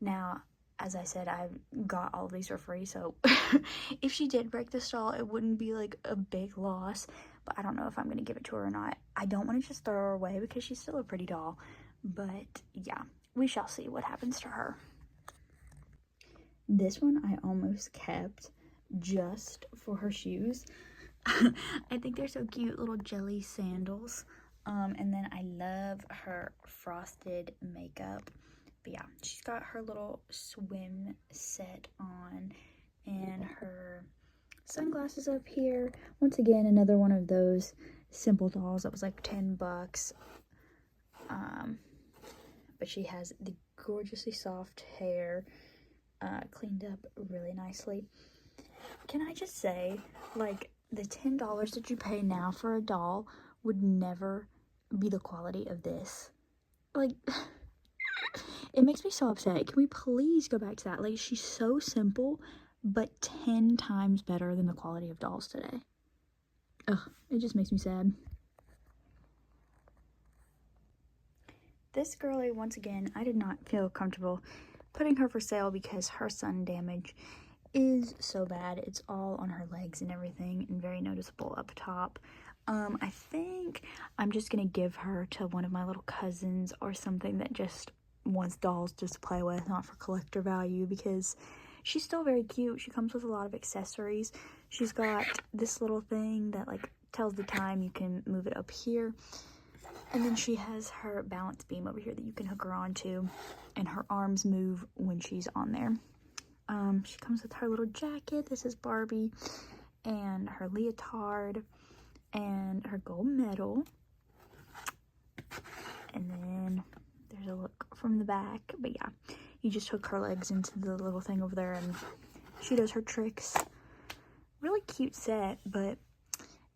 Now, as I said, I got all of these for free, so if she did break this doll, it wouldn't be like a big loss, but I don't know if I'm gonna give it to her or not. I don't want to just throw her away because she's still a pretty doll, but yeah, we shall see what happens to her. This one I almost kept just for her shoes. I think they're so cute, little jelly sandals. And then I love her frosted makeup. But yeah, she's got her little swim set on and her sunglasses up here. Once again, another one of those simple dolls that was like $10. But she has the gorgeously soft hair, cleaned up really nicely. Can I just say, like, the $10 that you pay now for a doll would never be the quality of this. Like, it makes me so upset. Can we please go back to that? Like, she's so simple, but 10 times better than the quality of dolls today. Ugh, it just makes me sad. This girlie, once again, I did not feel comfortable putting her for sale because her sun damage is so bad. It's all on her legs and everything, and very noticeable up top. I think I'm just gonna give her to one of my little cousins or something that just wants dolls just to play with, not for collector value, because she's still very cute. She comes with a lot of accessories. She's got this little thing that, like, tells the time. You can move it up here, and then she has her balance beam over here that you can hook her onto, and her arms move when she's on there. She comes with her little jacket. This is Barbie, and her leotard, and her gold medal. And then there's a look from the back. But yeah, you just hook her legs into the little thing over there, and she does her tricks. Really cute set, but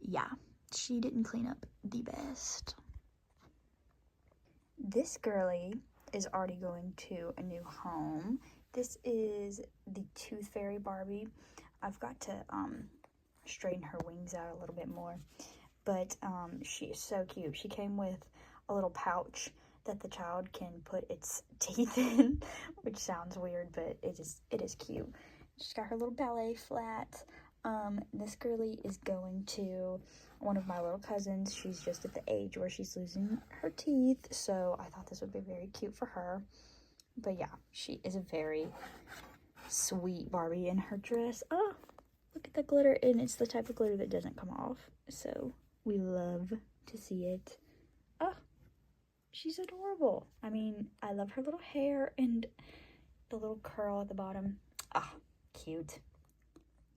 yeah, she didn't clean up the best. This girly is already going to a new home. This is the Tooth Fairy Barbie. I've got to straighten her wings out a little bit more, but she is so cute. She came with a little pouch that the child can put its teeth in, which sounds weird, but it is cute. She's got her little ballet flat. This girly is going to one of my little cousins. She's just at the age where she's losing her teeth, so I thought this would be very cute for her. But yeah, she is a very sweet Barbie in her dress. Oh, look at the glitter, and it's the type of glitter that doesn't come off, so we love to see it. Oh, she's adorable. I mean, I love her little hair and the little curl at the bottom. Ah, cute.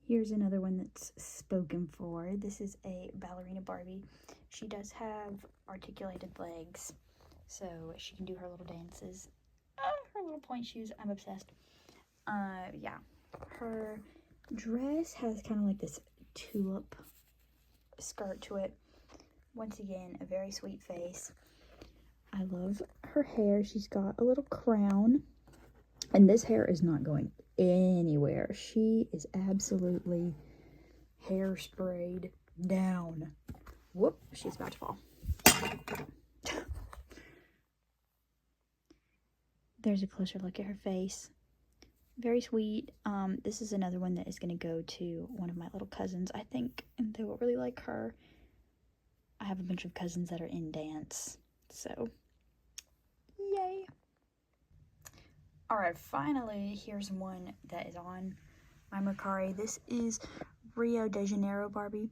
Here's another one that's spoken for. This is a ballerina Barbie. She does have articulated legs, so she can do her little dances. Her little point shoes, I'm obsessed. Yeah, her dress has kind of like this tulip skirt to it. Once again, a very sweet face. I love her hair. She's got a little crown, and this hair is not going anywhere. She is absolutely hairsprayed down. Whoop, she's about to fall. There's a closer look at her face. Very sweet. This is another one that is going to go to one of my little cousins, I think, and they will really like her. I have a bunch of cousins that are in dance, so yay. Alright, finally, here's one that is on my Mercari. This is Rio de Janeiro Barbie.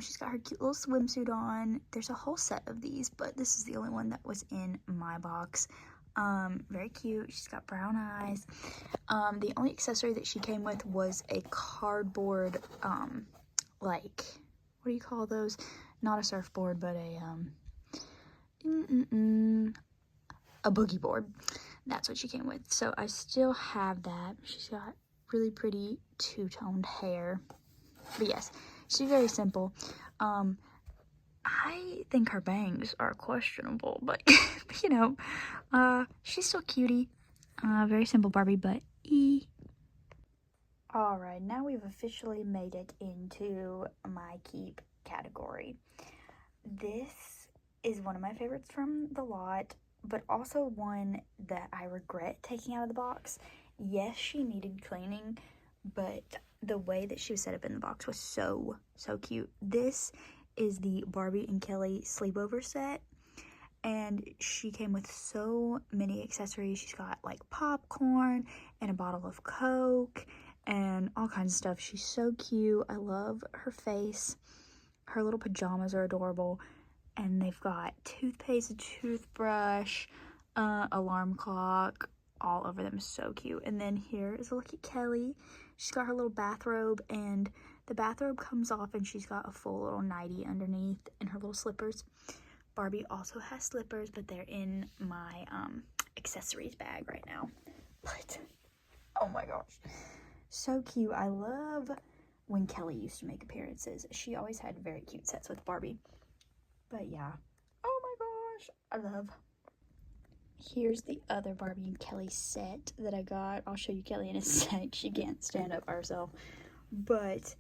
She's got her cute little swimsuit on. There's a whole set of these, but this is the only one that was in my box. Very cute. She's got brown eyes. The only accessory that she came with was a cardboard, like, what do you call those? Not a surfboard, but a boogie board. That's what she came with. So I still have that. She's got really pretty two-toned hair. But yes, she's very simple. I think her bangs are questionable, but you know, she's still cutie. Very simple Barbie, but Alright, now we've officially made it into my keep category. This is one of my favorites from the lot, but also one that I regret taking out of the box. Yes, she needed cleaning, but the way that she was set up in the box was so cute. This is the Barbie and Kelly sleepover set, and she came with so many accessories. She's got like popcorn and a bottle of Coke and all kinds of stuff. She's so cute. I love her face. Her little pajamas are adorable, and they've got toothpaste, a toothbrush, alarm clock, all over them. So cute. And then here is a look at Kelly. She's got her little bathrobe, and the bathrobe comes off, and she's got a full little nightie underneath and her little slippers. Barbie also has slippers, but they're in my accessories bag right now. But oh my gosh, so cute. I love when Kelly used to make appearances. She always had very cute sets with Barbie. But yeah, oh my gosh, I love. Here's the other Barbie and Kelly set that I got. I'll show you Kelly in a sec. She can't stand up by herself. But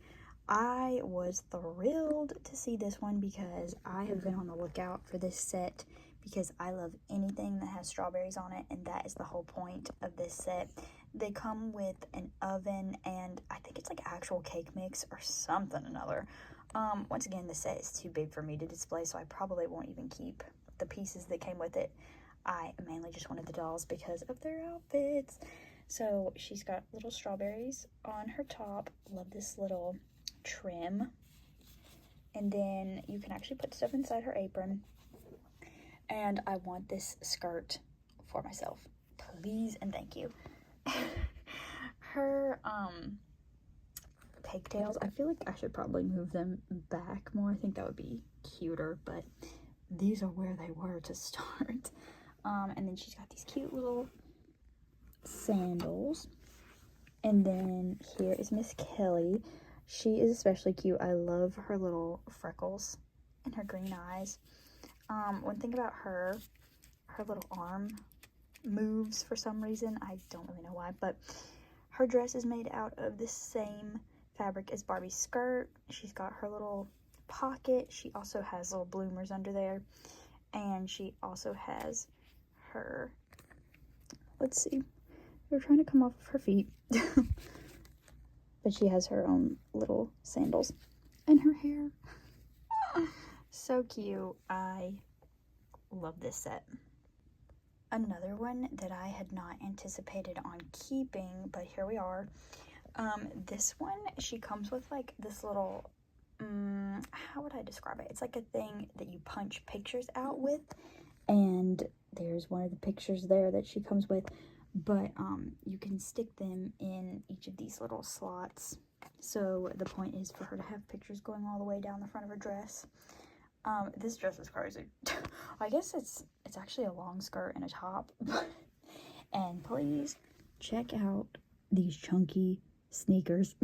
I was thrilled to see this one because I have been on the lookout for this set because I love anything that has strawberries on it, and that is the whole point of this set. They come with an oven, and I think it's like actual cake mix or something another. Once again, the set is too big for me to display, so I probably won't even keep the pieces that came with it. I mainly just wanted the dolls because of their outfits. So she's got little strawberries on her top. Love this little trim. And then you can actually put stuff inside her apron. And I want this skirt for myself. Please and thank you. Her pigtails, I feel like I should probably move them back more. I think that would be cuter, but these are where they were to start. And then she's got these cute little sandals. And then here is Miss Kelly. She is especially cute. I love her little freckles and her green eyes. One thing about her little arm moves for some reason. I don't really know why, but her dress is made out of the same fabric as Barbie's skirt. She's got her little pocket. She also has little bloomers under there. And she also has her, let's see, they're trying to come off of her feet. But she has her own little sandals and her hair. So cute. I love this set. Another one that I had not anticipated on keeping, but here we are. This one, she comes with like this little, how would I describe it? It's like a thing that you punch pictures out with, and there's one of the pictures there that she comes with, but you can stick them in each of these little slots. So the point is for her to have pictures going all the way down the front of her dress. This dress is crazy. I guess it's actually a long skirt and a top. And please check out these chunky sneakers.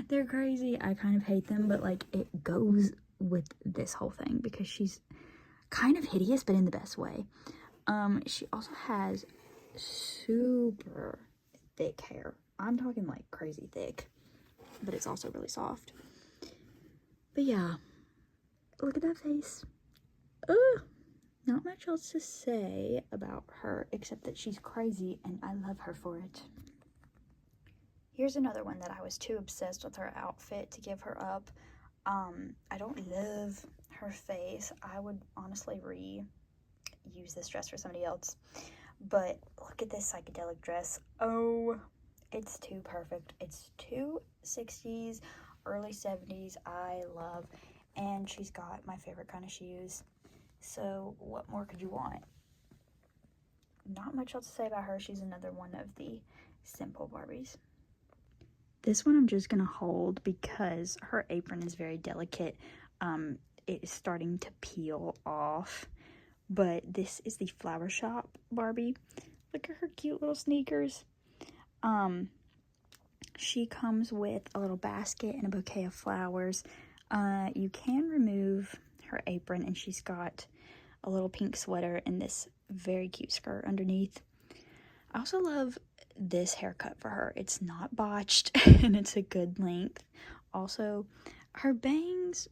They're crazy. I kind of hate them, but like it goes with this whole thing because she's kind of hideous, but in the best way. She also has super thick hair. I'm talking like crazy thick, but it's also really soft. But yeah, look at that face. Ugh. Not much else to say about her except that she's crazy and I love her for it. Here's another one that I was too obsessed with her outfit to give her up. I don't love her face. I would honestly reuse this dress for somebody else. But look at this psychedelic dress. Oh, it's too perfect. It's too 60s, early 70s. I love, and she's got my favorite kind of shoes. So what more could you want? Not much else to say about her. She's another one of the simple Barbies. This one I'm just gonna hold because her apron is very delicate. It is starting to peel off. But this is the Flower Shop Barbie. Look at her cute little sneakers. She comes with a little basket and a bouquet of flowers. You can remove her apron, and she's got a little pink sweater and this very cute skirt underneath. I also love this haircut for her. It's not botched and it's a good length. Also, her bangs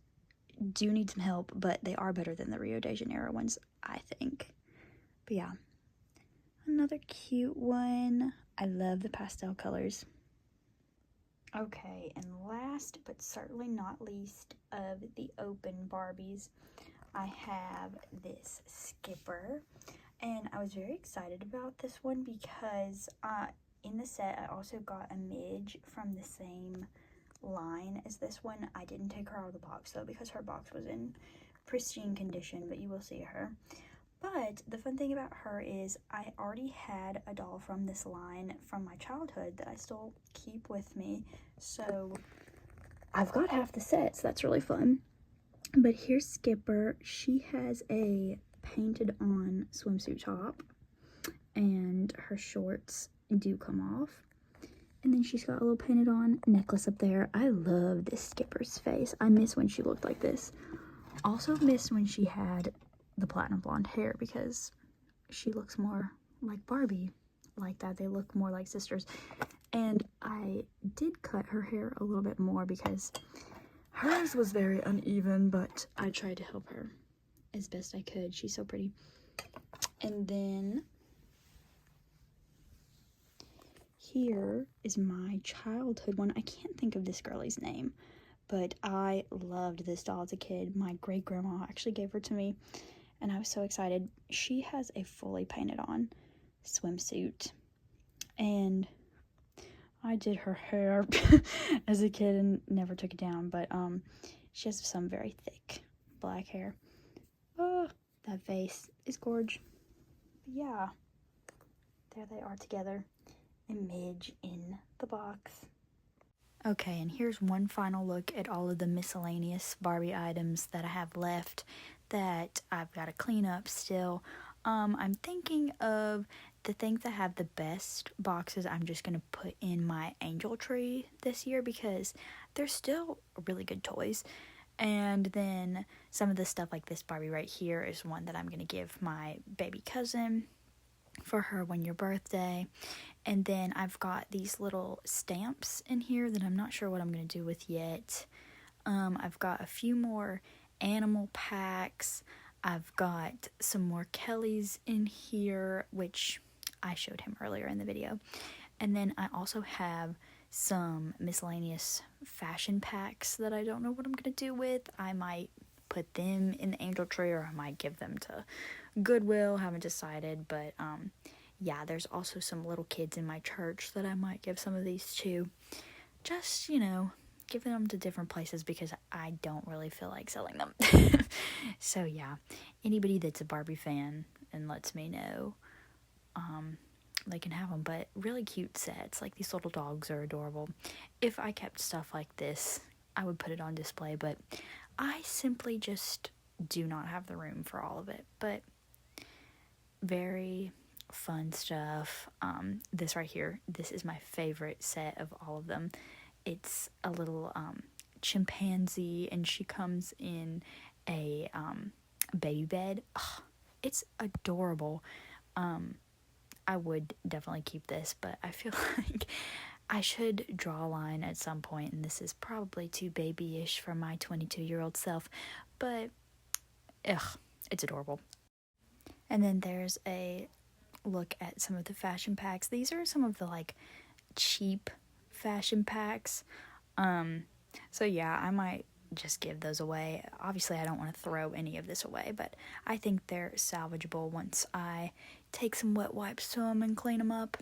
do need some help, but they are better than the Rio de Janeiro ones, I think. But yeah, another cute one. I love the pastel colors. Okay, and last but certainly not least of the open Barbies, I have this Skipper. And I was very excited about this one because in the set I also got a midge from the same line as this one. I didn't take her out of the box though because her box was in pristine condition, but you will see her. But the fun thing about her is I already had a doll from this line from my childhood that I still keep with me. So I've got half the set, so that's really fun. But here's Skipper. She has a painted on swimsuit top and her shorts do come off. And then she's got a little painted on necklace up there. I love this Skipper's face. I miss when she looked like this. Also miss when she had the platinum blonde hair because she looks more like Barbie like that. They look more like sisters. And I did cut her hair a little bit more because hers was very uneven, but I tried to help her as best I could. She's so pretty. And then here is my childhood one. I can't think of this girlie's name, but I loved this doll as a kid. My great grandma actually gave her to me, and I was so excited. She has a fully painted on swimsuit, and I did her hair as a kid and never took it down, but she has some very thick black hair. Oh, that face is gorge. But yeah, there they are together. Image in the box. Okay, and here's one final look at all of the miscellaneous Barbie items that I have left that I've got to clean up still. I'm thinking of the things that have the best boxes I'm just going to put in my angel tree this year because they're still really good toys. And then some of the stuff like this Barbie right here is one that I'm going to give my baby cousin for her 1-year birthday. And then I've got these little stamps in here that I'm not sure what I'm going to do with yet. I've got a few more animal packs. I've got some more Kellys in here, which I showed him earlier in the video. And then I also have some miscellaneous fashion packs that I don't know what I'm going to do with. I might put them in the angel tree or I might give them to Goodwill. Haven't decided, but yeah, there's also some little kids in my church that I might give some of these to. Just, give them to different places because I don't really feel like selling them. So yeah, anybody that's a Barbie fan and lets me know, they can have them. But really cute sets, like these little dogs are adorable. If I kept stuff like this, I would put it on display, but I simply just do not have the room for all of it. But very fun stuff. This right here, this is my favorite set of all of them. It's a little chimpanzee, and she comes in a baby bed. Oh, it's adorable. I would definitely keep this, but I feel like I should draw a line at some point, and this is probably too babyish for my 22-year-old self, but it's adorable. And then there's a look at some of the fashion packs. These are some of the cheap fashion packs. So yeah, I might just give those away. Obviously, I don't want to throw any of this away, but I think they're salvageable once I take some wet wipes to them and clean them up.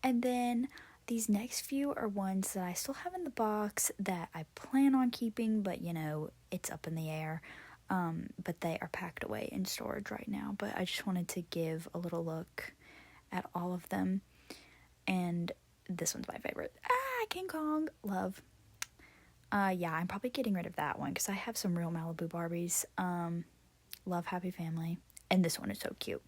And then these next few are ones that I still have in the box that I plan on keeping, but it's up in the air. But they are packed away in storage right now. But I just wanted to give a little look at all of them. And this one's my favorite. King Kong. Love. Yeah, I'm probably getting rid of that one because I have some real Malibu Barbies. Love Happy Family. And this one is so cute.